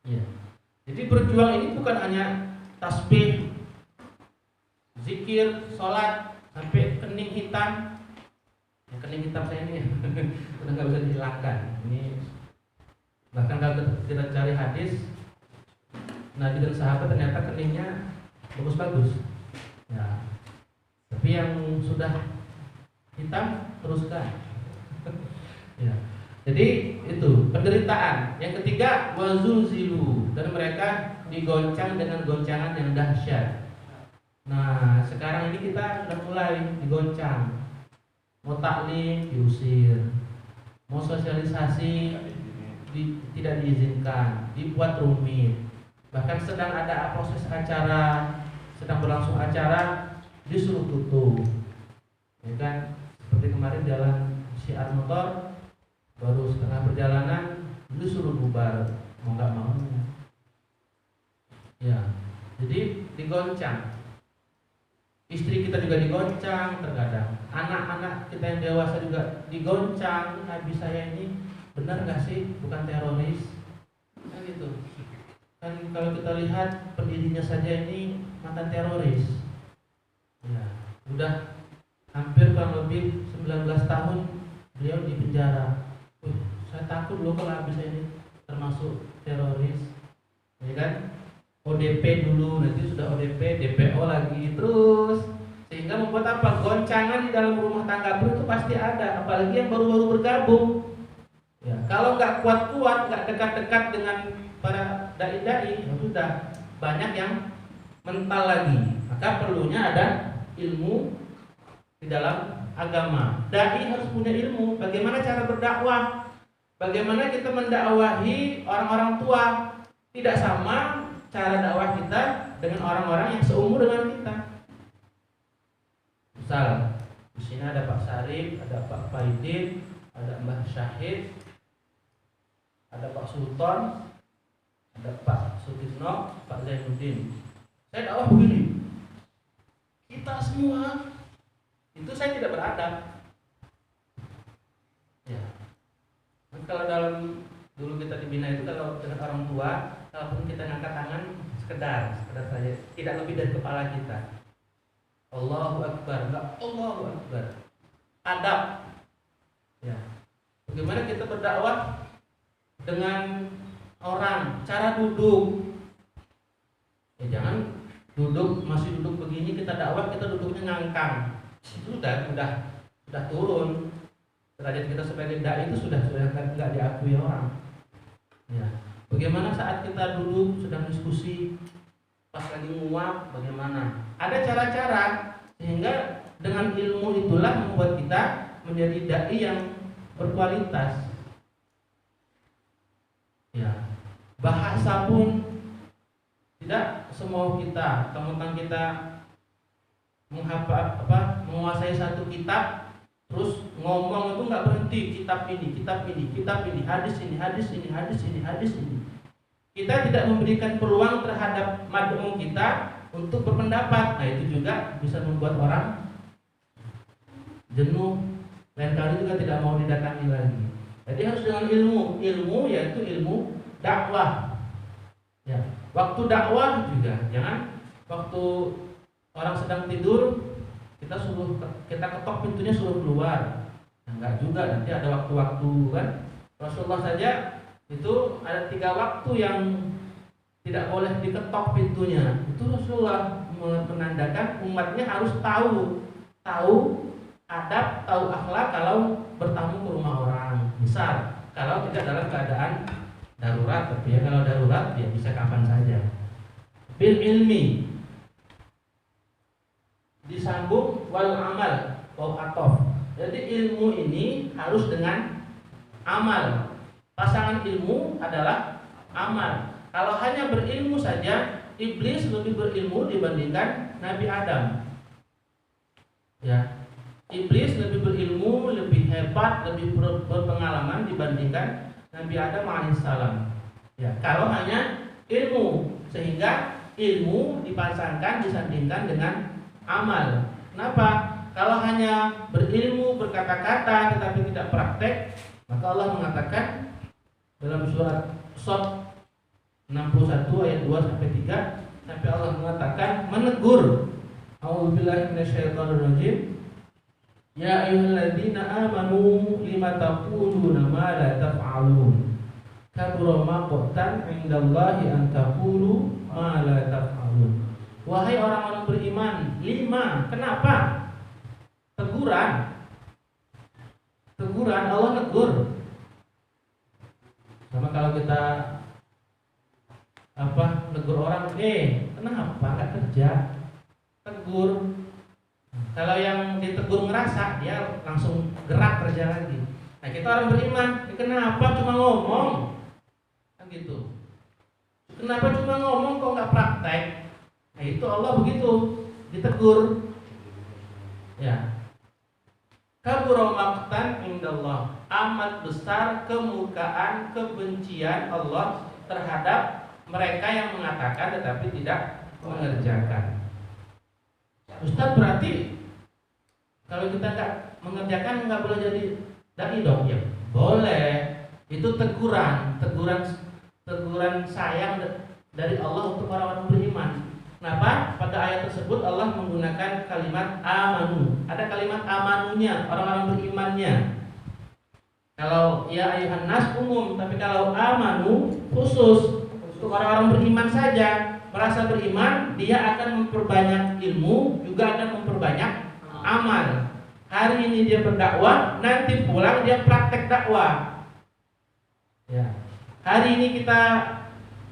Ya. Jadi berjuang ini bukan hanya tasbih, zikir, sholat sampai kening hitam. Ya, kening hitam saya ini udah nggak bisa dihilangkan. Ini bahkan kalau kita cari hadis Nabi dan sahabat ternyata keningnya bagus-bagus. Ya. Tapi yang sudah hitam teruskan. Ya. Jadi itu penderitaan. Yang ketiga, wazulzilu, dan mereka digoncang dengan goncangan yang dahsyat. Nah, sekarang ini kita sudah mulai digoncang. Mau taklim diusir, mau sosialisasi tidak diizinkan, dibuat rumit. Bahkan sedang ada proses acara, sedang berlangsung acara, disuruh tutup. Ya kan? Seperti kemarin jalan syiar motor, baru setengah perjalanan disuruh bubar, mau nggak mau. Ya, jadi digoncang. Istri kita juga digoncang terkadang. Anak-anak kita yang dewasa juga digoncang. Nabi saya ini benar nggak sih bukan teroris? Kan gitu. Kan kalau kita lihat pendirinya saja ini mantan teroris. Ya, udah hampir kurang lebih 19 tahun beliau di penjara. Saya takut loh kalau habis ini termasuk teroris, ya kan? ODP dulu, nanti sudah ODP, DPO lagi terus, sehingga membuat apa? Goncangan di dalam rumah tangga pun itu pasti ada, apalagi yang baru-baru bergabung. Ya, kalau nggak kuat-kuat, nggak dekat-dekat dengan para dai-dai, ya sudah banyak yang mental lagi. Maka perlunya ada ilmu di dalam agama. Dai harus punya ilmu bagaimana cara berdakwah, bagaimana kita mendakwahi orang-orang tua. Tidak sama cara dakwah kita dengan orang-orang yang seumur dengan kita. Misal di sini ada Pak Sarif, ada Pak Faidin, ada Mbah Syahid, ada Pak Sultan, ada Pak Sutisno, Pak Zainuddin. Saya dakwah begini, kita semua itu saya tidak beradab. Ya. Kalau dalam dulu kita dibina itu, kalau dengan orang tua, kalaupun kita ngangkat tangan sekedar saja, tidak lebih dari kepala kita. Allahu Akbar, enggak Allahu Akbar. Adab. Ya. Bagaimana kita berdakwah dengan orang, cara duduk. Ya, jangan masih duduk begini kita dakwah, kita duduknya ngangkang. Itu sudah turun derajat kita sebagai dai, itu sudah nggak diakui orang. Ya. Bagaimana saat kita duduk sedang diskusi, pas lagi nguap, bagaimana? Ada cara-cara sehingga dengan ilmu itulah membuat kita menjadi dai yang berkualitas. Ya, bahasa pun tidak semau kita, tentang kita menguasai satu kitab, terus ngomong itu nggak berhenti, kitab ini, hadis ini. Kita tidak memberikan peluang terhadap mad'um kita untuk berpendapat. Nah, itu juga bisa membuat orang jenuh, lain kali juga tidak mau didatangi lagi. Jadi harus dengan ilmu yaitu ilmu dakwah. Ya, waktu dakwah juga jangan waktu orang sedang tidur kita ketok pintunya suruh keluar. Nah, enggak juga, nanti ada waktu-waktu kan. Rasulullah saja itu ada 3 waktu yang tidak boleh diketok pintunya. Itu Rasulullah menandakan umatnya harus tahu adab, tahu akhlak kalau bertamu ke rumah orang. Misal kalau tidak dalam keadaan darurat, tapi ya kalau darurat ya bisa kapan saja. Bil ilmi disambung wal amal wal atof. Jadi ilmu ini harus dengan amal. Pasangan ilmu adalah amal. Kalau hanya berilmu saja, iblis lebih berilmu dibandingkan Nabi Adam. Ya, iblis lebih berilmu, lebih hebat, lebih berpengalaman dibandingkan Nabi Adam alaihissalam. Ya, kalau hanya ilmu, sehingga ilmu dipasangkan disandingkan dengan amal. Kenapa? Kalau hanya berilmu, berkata-kata tetapi tidak praktek, maka Allah mengatakan dalam surat Shad 61 ayat 2 sampai 3, sampai Allah mengatakan menegur, A'udzubillahi minasyaitonirrajim. Ya ayyuhalladzina amanu lima taquluna ma la taf'alun. Kabura maqtan 'indallahi an taqulu ma la taf'alun. Wahai orang-orang beriman, 5. Kenapa? Teguran Allah negur. Sama kalau kita negur orang, kenapa nggak kerja? Tegur. Kalau yang ditegur ngerasa, dia langsung gerak kerja lagi. Nah, kita orang beriman, kenapa cuma ngomong? Kan gitu. Kenapa cuma ngomong kok nggak praktek? Nah, itu Allah begitu, ditegur. Ya. Kabura maqtan indallah. Amat besar kemurkaan, kebencian Allah terhadap mereka yang mengatakan tetapi tidak mengerjakan. Ustaz, berarti kalau kita nggak mengerjakan nggak boleh jadi dai dong? Ya boleh. Itu teguran sayang dari Allah untuk orang-orang beriman. Kenapa? Pada ayat tersebut Allah menggunakan kalimat amanu. Ada kalimat amanunya, orang-orang berimannya. Kalau ya ayuhan nas umum, tapi kalau amanu khusus untuk orang-orang beriman saja. Merasa beriman, dia akan memperbanyak ilmu, juga akan memperbanyak amal. Hari ini dia berdakwah, nanti pulang dia praktek dakwah. Ya. Hari ini kita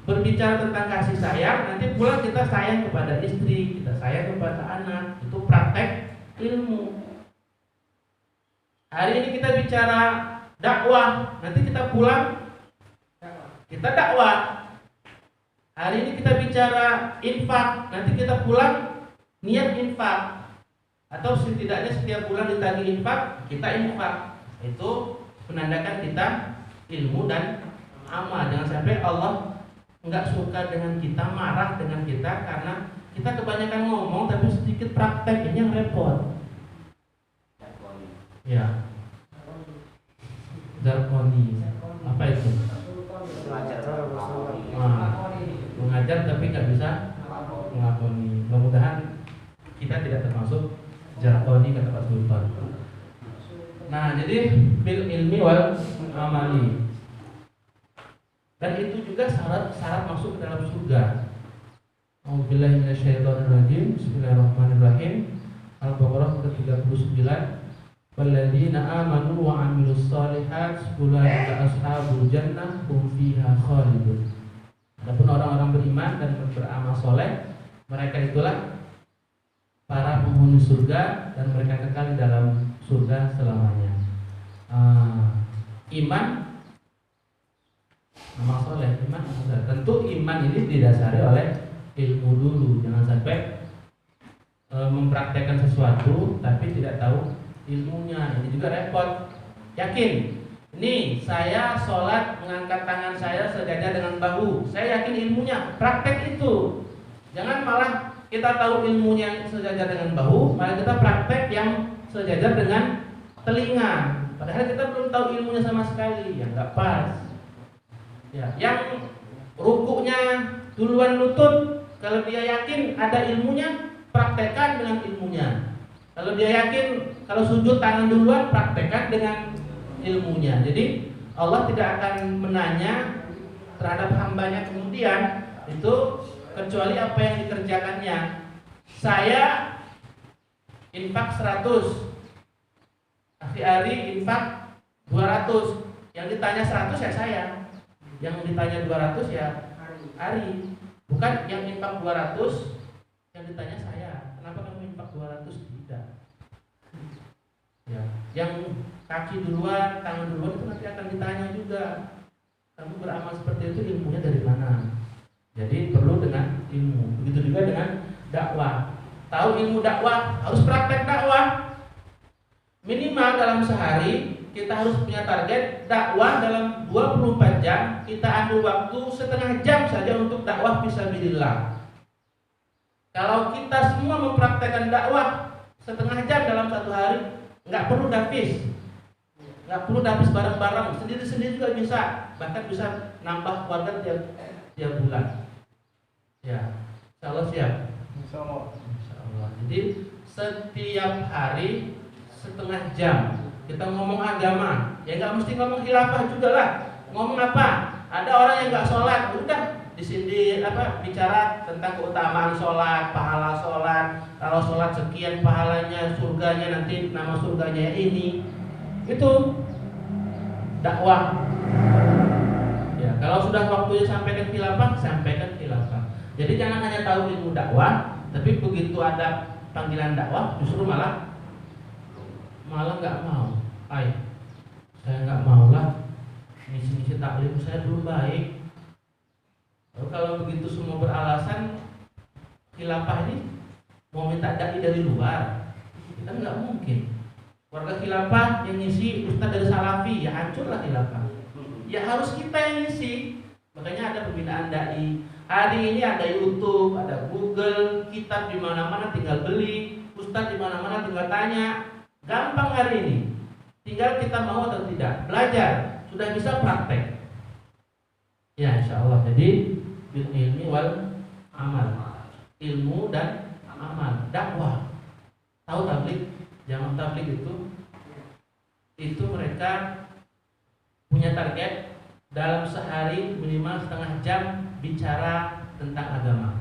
berbicara tentang kasih sayang, nanti pulang kita sayang kepada istri, kita sayang kepada anak. Itu praktek ilmu. Hari ini kita bicara dakwah, nanti kita pulang kita dakwah. Hari ini kita bicara infak, nanti kita pulang niat infak. Atau setidaknya setiap bulan ditagih infak, kita infak. Itu menandakan kita ilmu dan amal. Jangan sampai Allah enggak suka dengan kita, marah dengan kita karena kita kebanyakan ngomong tapi sedikit praktek. Ini yang repot. Ya. Zarkoni. Apa itu? Mengajar tapi nggak bisa melakoni. Mudah-mudahan kita tidak termasuk jarkoni, kata Pak Sultan. Nah, jadi bil ilmi wal amali. Dan itu juga syarat masuk ke dalam surga. A'udzubillahi minasyaitonirrajim. Bismillahirrahmanirrahim. Al-Baqarah 39 Walladzina amanu wa 'amilus shalihat ulaika ashabul jannah hum fiha khalidun. Adapun orang-orang beriman dan beramal soleh, mereka itulah para penghuni surga dan mereka kekal di dalam surga selamanya. Iman, amal soleh, iman, amal soleh. Tentu iman ini didasari oleh ilmu dulu. Jangan sampai mempraktekkan sesuatu tapi tidak tahu ilmunya. Ini juga repot. Yakin, ini saya sholat mengangkat tangan saya sejajar dengan bahu. Saya yakin ilmunya, praktek itu. Jangan malah kita tahu ilmunya sejajar dengan bahu, malah kita praktek yang sejajar dengan telinga. Padahal kita belum tahu ilmunya sama sekali, ya nggak pas. Ya, yang rukuknya duluan lutut, kalau dia yakin ada ilmunya, praktekkan dengan ilmunya. Kalau dia yakin kalau sujud tangan duluan, praktekkan dengan ilmunya. Jadi Allah tidak akan menanya terhadap hambanya kemudian itu kecuali apa yang dikerjakannya. Saya infak 100, akhir hari infak 200. Yang ditanya 100 ya saya, yang ditanya 200 ya Ari. Bukan yang infak 200 yang ditanya saya, kenapa kamu infak 200? Tidak. Ya, yang kaki duluan, tangan duluan itu nanti akan ditanya juga. Kamu beramal seperti itu ilmunya dari mana? Jadi perlu dengan ilmu. Begitu juga dengan dakwah. Tahu ilmu dakwah, harus praktek dakwah. Minimal dalam sehari kita harus punya target dakwah dalam 24 jam. Kita ambil waktu setengah jam saja untuk dakwah fisabilillah. Kalau kita semua mempraktekkan dakwah setengah jam dalam satu hari, nggak perlu dafis, nggak perlu dafis bareng-bareng, sendiri-sendiri juga bisa, bahkan bisa nambah keluarga tiap bulan. Ya, insya Allah siap. Insya Allah. Insya Allah. Jadi setiap hari setengah jam kita ngomong agama, ya nggak mesti ngomong khilafah juga lah. Ngomong apa? Ada orang yang nggak sholat, udah di sini bicara tentang keutamaan sholat, pahala sholat. Kalau sholat sekian pahalanya, surganya nanti nama surganya ini. Itu dakwah. Ya, kalau sudah waktunya sampaikan khilafah, sampaikan khilafah. Jadi jangan hanya tahu ilmu dakwah, tapi begitu ada panggilan dakwah justru malah nggak mau. Saya nggak mau lah. Misi taklim saya belum baik. Lalu kalau begitu semua beralasan khilafah ini mau minta dai dari luar, kita nggak mungkin. Warga khilafah yang ngisi ustaz dari salafi, ya hancurlah khilafah. Ya harus kita yang ngisi. Makanya ada pembinaan dai. Hari ini ada YouTube, ada Google, kitab di mana-mana tinggal beli, ustaz di mana-mana tinggal tanya. Gampang hari ini. Tinggal kita mau atau tidak. Belajar, sudah bisa praktek. Ya insya Allah. Jadi bil ilmi wal amal. Ilmu dan amal. Dakwah. Tahu tabligh? Jamaah tabligh itu mereka punya target dalam sehari minimal setengah jam bicara tentang agama.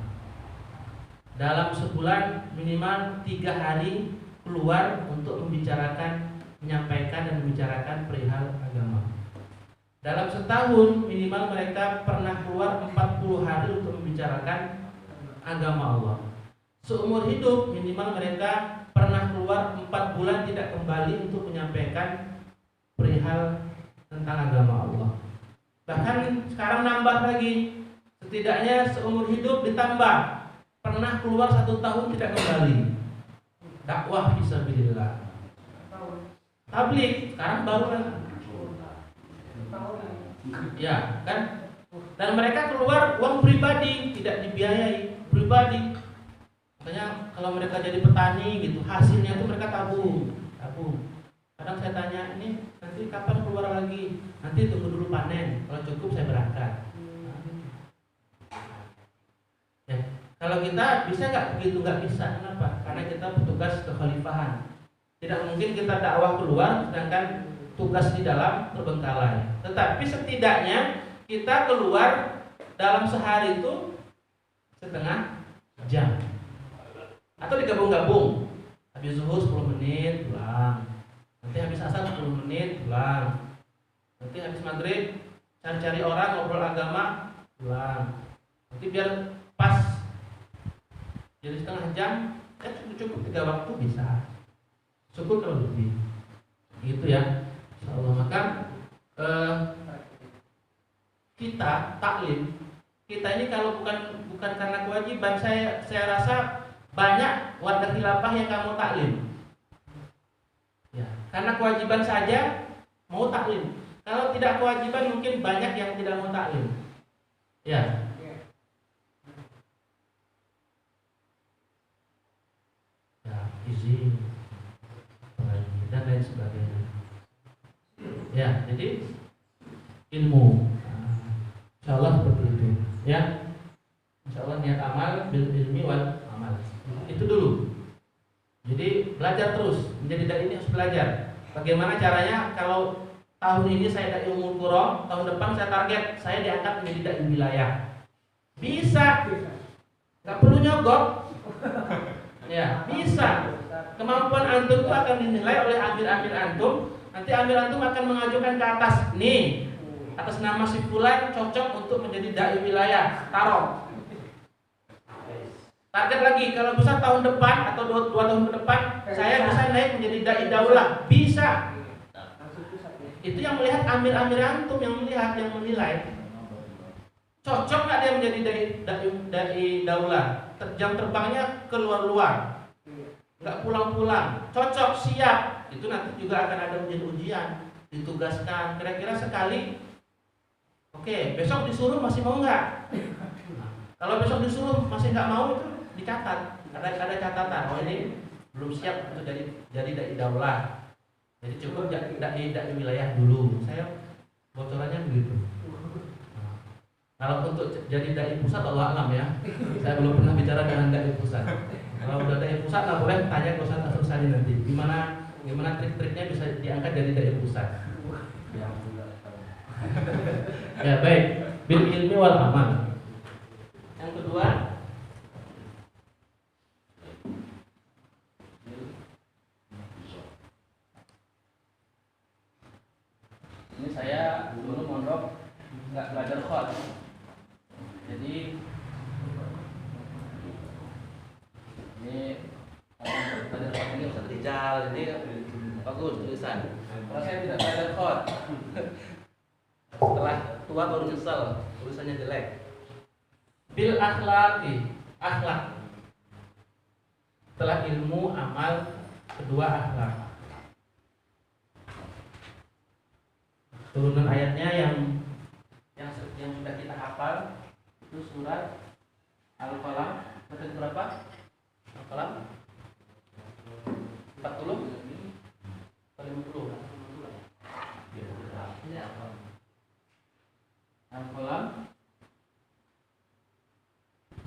Dalam sebulan minimal 3 hari keluar untuk membicarakan, menyampaikan dan membicarakan perihal agama. Dalam setahun minimal mereka pernah keluar 40 hari untuk membicarakan agama Allah. Seumur hidup minimal mereka pernah keluar 4 bulan tidak kembali untuk menyampaikan perihal tentang agama Allah. Bahkan sekarang nambah lagi, setidaknya seumur hidup ditambah pernah keluar 1 tahun tidak kembali. Dakwah fisabilillah. Tabligh sekarang baru lagi. Ya kan? Dan mereka keluar uang pribadi, tidak dibiayai, pribadi. Makanya kalau mereka jadi petani gitu, hasilnya itu mereka tabung. Kadang saya tanya, ini nanti kapan keluar lagi? Nanti tunggu dulu panen. Kalau cukup saya berangkat. Ya, kalau kita bisa nggak begitu? Nggak bisa. Kenapa? Karena kita petugas kekhalifahan. Tidak mungkin kita dakwah keluar, sedangkan tugas di dalam terbengkalai. Tetapi setidaknya kita keluar dalam sehari itu setengah jam. Atau digabung-gabung. Habis zuhur 10 menit pulang. Nanti menit pulang. Nanti habis maghrib cari-cari orang ngobrol agama pulang. Nanti biar pas jadi setengah jam, ya cukup 3 waktu bisa. Cukup kalau lebih. Gitu ya. Insyaallah. Maka kita taklim, kita ini kalau bukan karena kewajiban, saya rasa banyak warga khilafah yang kamu taklim. Ya, karena kewajiban saja mau taklim. Kalau tidak kewajiban mungkin banyak yang tidak mau taklim. Ya. Ya, izin, dan lain sebagainya. Ya, jadi ilmu. Insyaallah seperti itu. Ya. Insyaallah niat amal bil ilmi wal amal. Itu dulu. Jadi belajar terus. Menjadi dai ini harus belajar. Bagaimana caranya kalau tahun ini saya dai umur qura, tahun depan saya target saya diangkat menjadi dai wilayah. Bisa. Enggak perlu nyogok. Ya, bisa. Kemampuan antum itu akan dinilai oleh amir-amir antum. Nanti amir antum akan mengajukan ke atas. Nih, atas nama si fulan cocok untuk menjadi dai wilayah. Taruh. Target lagi, kalau bisa tahun depan atau 2 tahun ke depan saya bisa naik menjadi dai daulah. Bisa. Itu yang melihat amir-amir antum, yang melihat, yang menilai. Cocok nggak dia menjadi dai daulah? Jam terbangnya keluar-luar, nggak pulang-pulang. Cocok, siap. Itu nanti juga akan ada ujian, ditugaskan. Kira-kira sekali. Oke, besok disuruh masih mau nggak? Kalau besok disuruh masih nggak mau, itu dicatat. Ada catatan. Oh, ini belum siap untuk jadi dai daulah. Jadi cukup dai wilayah dulu. Saya bocorannya begitu. Kalau untuk jadi dai pusat, Allah alam ya. Saya belum pernah bicara dengan dai pusat. Kalau udah dai pusat, nggak boleh tanya ke Ustaz Asrusani nanti. Gimana trik-triknya bisa diangkat dari dai pusat. Ya baik. Bil ilmi wal amal. Yang kedua, ini saya dulu mondok nggak belajar khot. Jadi ini belajar khot ini Ustaz Rijal, ini bagus tulisan. Kalau saya tidak belajar khot, setelah tua baru nyesel tulisannya jelek. Bil akhlaqi, akhlak. Setelah ilmu, amal, kedua akhlak. Turunan ayatnya yang sudah kita hafal itu surat Al-Qalam, ayat berapa? Al-Qalam 40 atau 50? Ini apa? Al-Qalam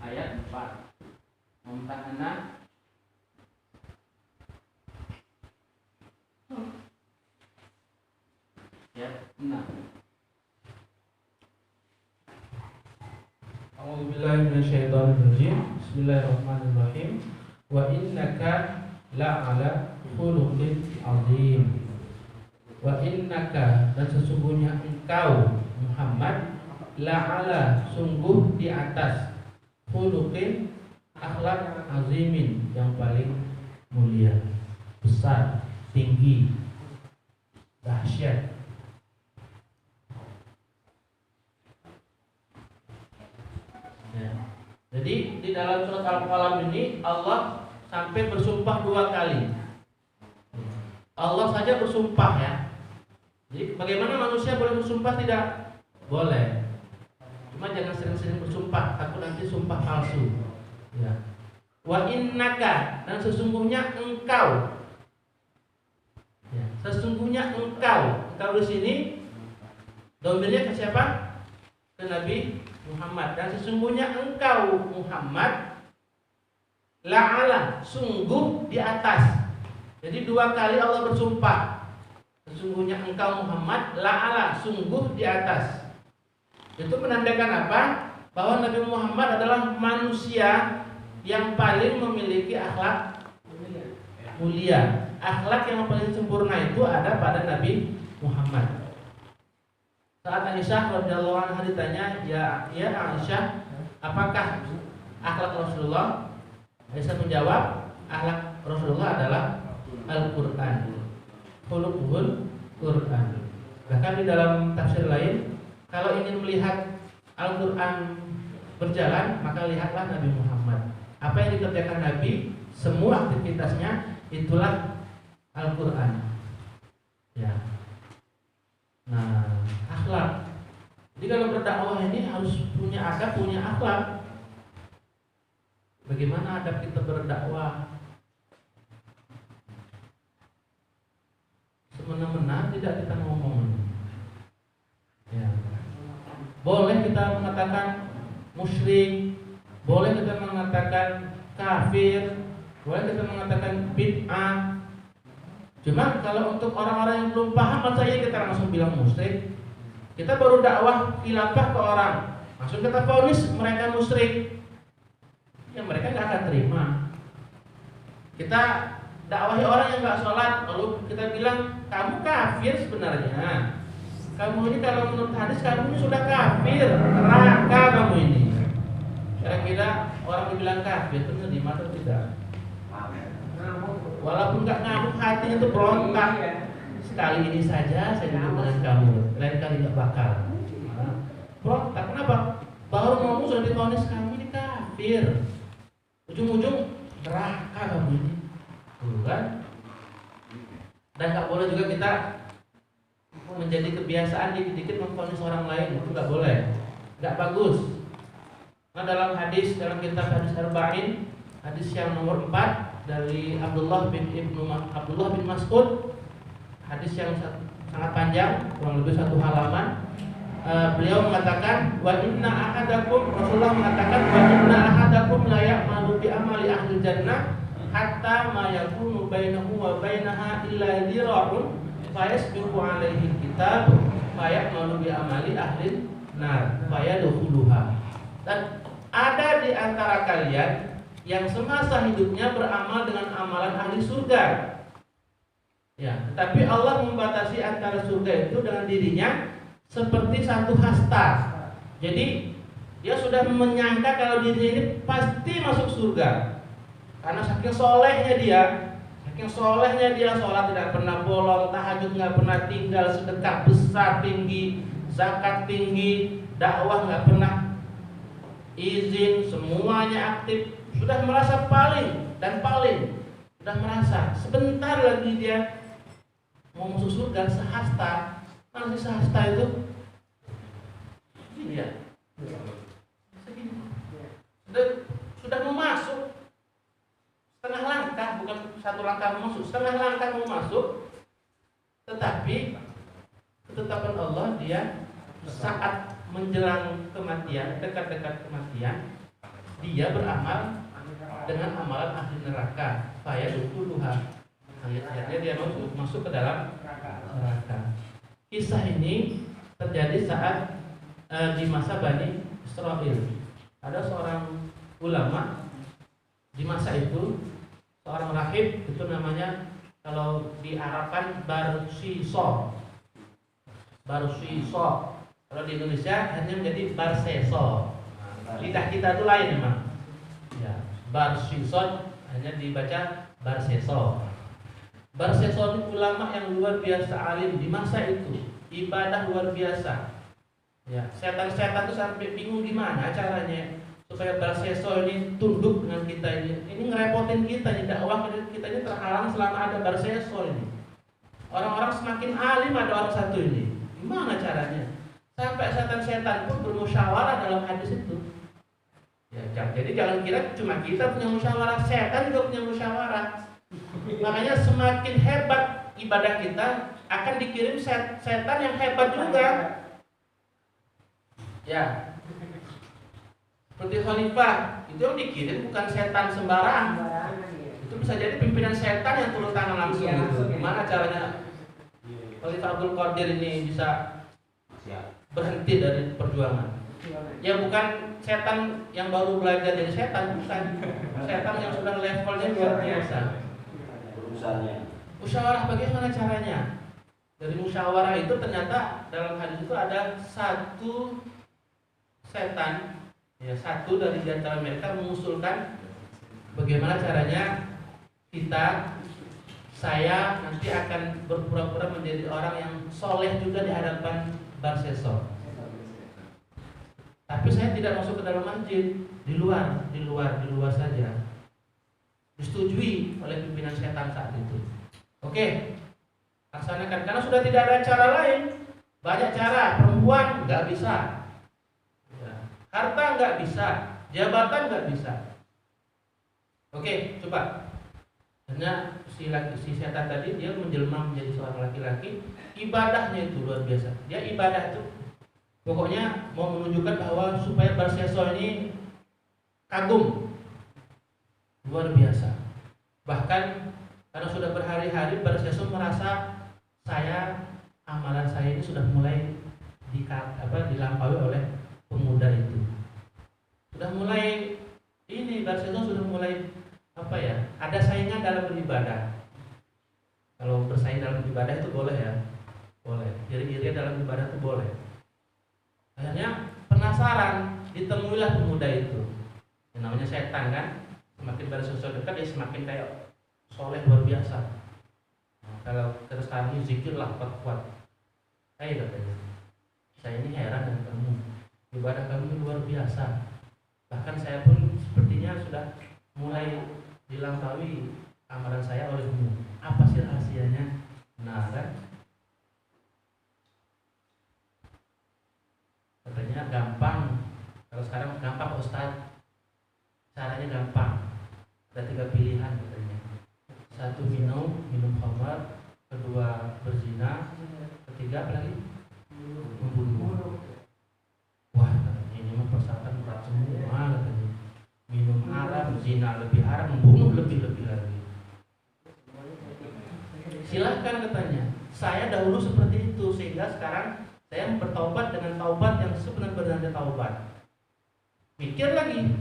ayat 4. Mumtahana ayat 6. A'udzubillahi minasyaitonirrajim. Bismillahirrahmanirrahim. Wa innaka la'ala khuluqin 'azim. Wa innaka, dan sesungguhnya engkau Muhammad la'ala, sungguh di atas, khuluqin, akhlak, azimin, yang paling mulia, besar, tinggi, dahsyat. Ya. Jadi di dalam surat Al-Qalam ini Allah sampai bersumpah 2 kali. Allah saja bersumpah ya. Jadi bagaimana manusia boleh bersumpah? Tidak boleh. Cuma jangan sering-sering bersumpah, takut nanti sumpah palsu. Ya. Wa innaka, dan sesungguhnya engkau. Ya. Sesungguhnya engkau. Engkau di sini domirnya ke siapa? Ke Nabi Muhammad. Dan sesungguhnya engkau Muhammad la'ala, sungguh di atas. Jadi 2 kali Allah bersumpah. Sesungguhnya engkau Muhammad la'ala, sungguh di atas. Itu menandakan apa? Bahwa Nabi Muhammad adalah manusia yang paling memiliki akhlak mulia. akhlak yang paling sempurna itu ada pada Nabi Muhammad. Saat Aisyah radhiyallahu anha ditanya, ya Aisyah, apakah akhlak Rasulullah? Aisyah menjawab, akhlak Rasulullah adalah Al-Quran, khuluquhul Quran. Bahkan di dalam tafsir lain, kalau ingin melihat Al-Quran berjalan, maka lihatlah Nabi Muhammad. Apa yang dikerjakan Nabi, semua aktivitasnya itulah Al-Quran. Ya. Nah, akhlak. Jadi kalau berdakwah ini harus punya adab, punya akhlak. Bagaimana adab kita berdakwah? Semena-mena tidak kita ngomong. Ya. Boleh kita mengatakan musyrik, boleh kita mengatakan kafir, boleh kita mengatakan bid'ah. Cuma kalau untuk orang-orang yang belum paham, masa iya kita langsung bilang musyrik? Kita baru dakwah khilafah ke orang, langsung kita vonis mereka musyrik, ya mereka nggak akan terima. Kita dakwahi orang yang nggak sholat, lalu kita bilang kamu kafir sebenarnya. Kamu ini kalau menurut hadis kamu ini sudah kafir, neraka kamu ini. Kira-kira orang dibilang kafir itu menerima atau tidak? Walaupun nggak ngamuk, hatinya itu berontak. Sekali ini saja saya duduk dengan kamu, lain kali nggak bakal. Berontak, kenapa? Baru ngomong sudah divonis kamu ini kafir. Ujung-ujung neraka kamu ini, bukan? Dan nggak boleh juga kita menjadi kebiasaan dikit-dikit memvonis orang lain, itu nggak boleh, nggak bagus. Nah, dalam hadis, dalam kitab hadis Arba'in, hadis yang nomor 4 dari Abdullah bin Mas'ud, hadis yang sangat panjang, kurang lebih 1 halaman. Beliau mengatakan, wa inna ahadakum, Rasulullah mengatakan, wa inna ahadakum la ya'malu bi amali ahli jannah hatta ma yakunu bainahu wa bainaha illa dhira'un fayasbiqu alaihi kitab faya'malu bi amali ahli nar fayadkhuluha. Dan ada di antara kalian yang semasa hidupnya beramal dengan amalan ahli surga. Ya, tetapi Allah membatasi antara surga itu dengan dirinya seperti satu hasta. Jadi dia sudah menyangka kalau dirinya ini pasti masuk surga. Karena saking solehnya dia, sholat tidak pernah bolong, tahajud nggak pernah tinggal, sedekah besar tinggi, zakat tinggi, dakwah nggak pernah izin, semuanya aktif. Sudah merasa paling, sudah merasa sebentar lagi dia mau masuk surga, sehasta. Mana sih sehasta itu? Ini ya, segini. Sudah mau masuk, setengah langkah, bukan satu langkah mau masuk, setengah langkah mau masuk. Tetapi ketetapan Allah, dia saat menjelang kematian, dekat-dekat kematian, dia beramal dengan amalan ahli neraka. Fayadkhuluha. Ayat-ayatnya dia masuk ke dalam neraka. Kisah ini terjadi saat di masa Bani Israil. Ada seorang ulama di masa itu, seorang rahib, itu namanya kalau di Arabkan Barsiso. Kalau di Indonesia hanya menjadi Barseso. Lidah kita itu lain memang. Ya, Barsiso hanya dibaca Barseso. Barseso itu ulama yang luar biasa alim di masa itu, ibadah luar biasa. Ya, setan-setan itu sampai bingung gimana caranya supaya Barseso ini tunduk dengan kita ini. Ini ngerepotin kita, ini dakwah kita ini terhalang selama ada Barseso ini. Orang-orang semakin alim ada orang satu ini. Gimana caranya? Sampai setan-setan pun bermusyawarah dalam hadis itu. Ya, jadi jangan kira cuma kita punya musyawarah, setan juga punya musyawarah. Makanya semakin hebat ibadah kita, akan dikirim setan yang hebat juga. Ya, seperti khalifah itu yang dikirim bukan setan sembarang. Itu bisa jadi pimpinan setan yang turun tangan langsung. Gitu. Gimana caranya Khalifah Abdul Qadir ini bisa berhenti dari perjuangan? Ya bukan setan yang baru belajar dari setan, bukan. Setan yang sudah levelnya luar biasa. Musyawarah bagaimana caranya? Dari musyawarah itu ternyata dalam hadis itu ada satu setan, ya satu dari antara mereka mengusulkan bagaimana caranya saya nanti akan berpura-pura menjadi orang yang soleh juga di hadapan Barsesor. Tapi saya tidak masuk ke dalam masjid, di luar saja. Disetujui oleh pimpinan setan saat itu. Oke, laksanakan karena sudah tidak ada cara lain. Banyak cara, perempuan nggak bisa, ya. Harta nggak bisa, jabatan nggak bisa. Oke, coba. Karena si setan tadi dia menjelma menjadi seorang laki-laki, ibadahnya itu luar biasa. Dia ibadah itu pokoknya mau menunjukkan bahwa supaya Barsesor ini kagum, luar biasa. Bahkan karena sudah berhari-hari Barsesor merasa amalan saya ini sudah mulai dilampaui oleh pemuda itu. Sudah mulai Barsesor sudah mulai ada saingan dalam beribadah. Kalau bersaing dalam ibadah itu boleh ya, boleh. Iri-iri dalam ibadah itu boleh. Akhirnya penasaran, ditemuilah pemuda itu. Yang namanya setan kan, semakin Barsesor dekat dia semakin kayak soleh luar biasa. Nah, kalau terus kami zikirlah kuat-kuat. Katanya, saya ini heran dengan kamu, ibadah kamu luar biasa. Bahkan saya pun sepertinya sudah mulai dilampaui amalan saya olehmu. Apa sih rahasianya? Nah kan, katanya gampang. Kalau sekarang gampang Ustaz, caranya gampang. Ada 3 pilihan katanya. 1 minum khamar, 2 berzina, 3 apa lagi? Membunuh. Wah, katanya ini mah persyaratan berat semua katanya. Minum haram, zina lebih haram, membunuh lebih-lebih lagi. Silahkan katanya. Saya dahulu seperti itu sehingga sekarang saya bertaubat dengan taubat yang sebenar-benarnya taubat. Mikir lagi,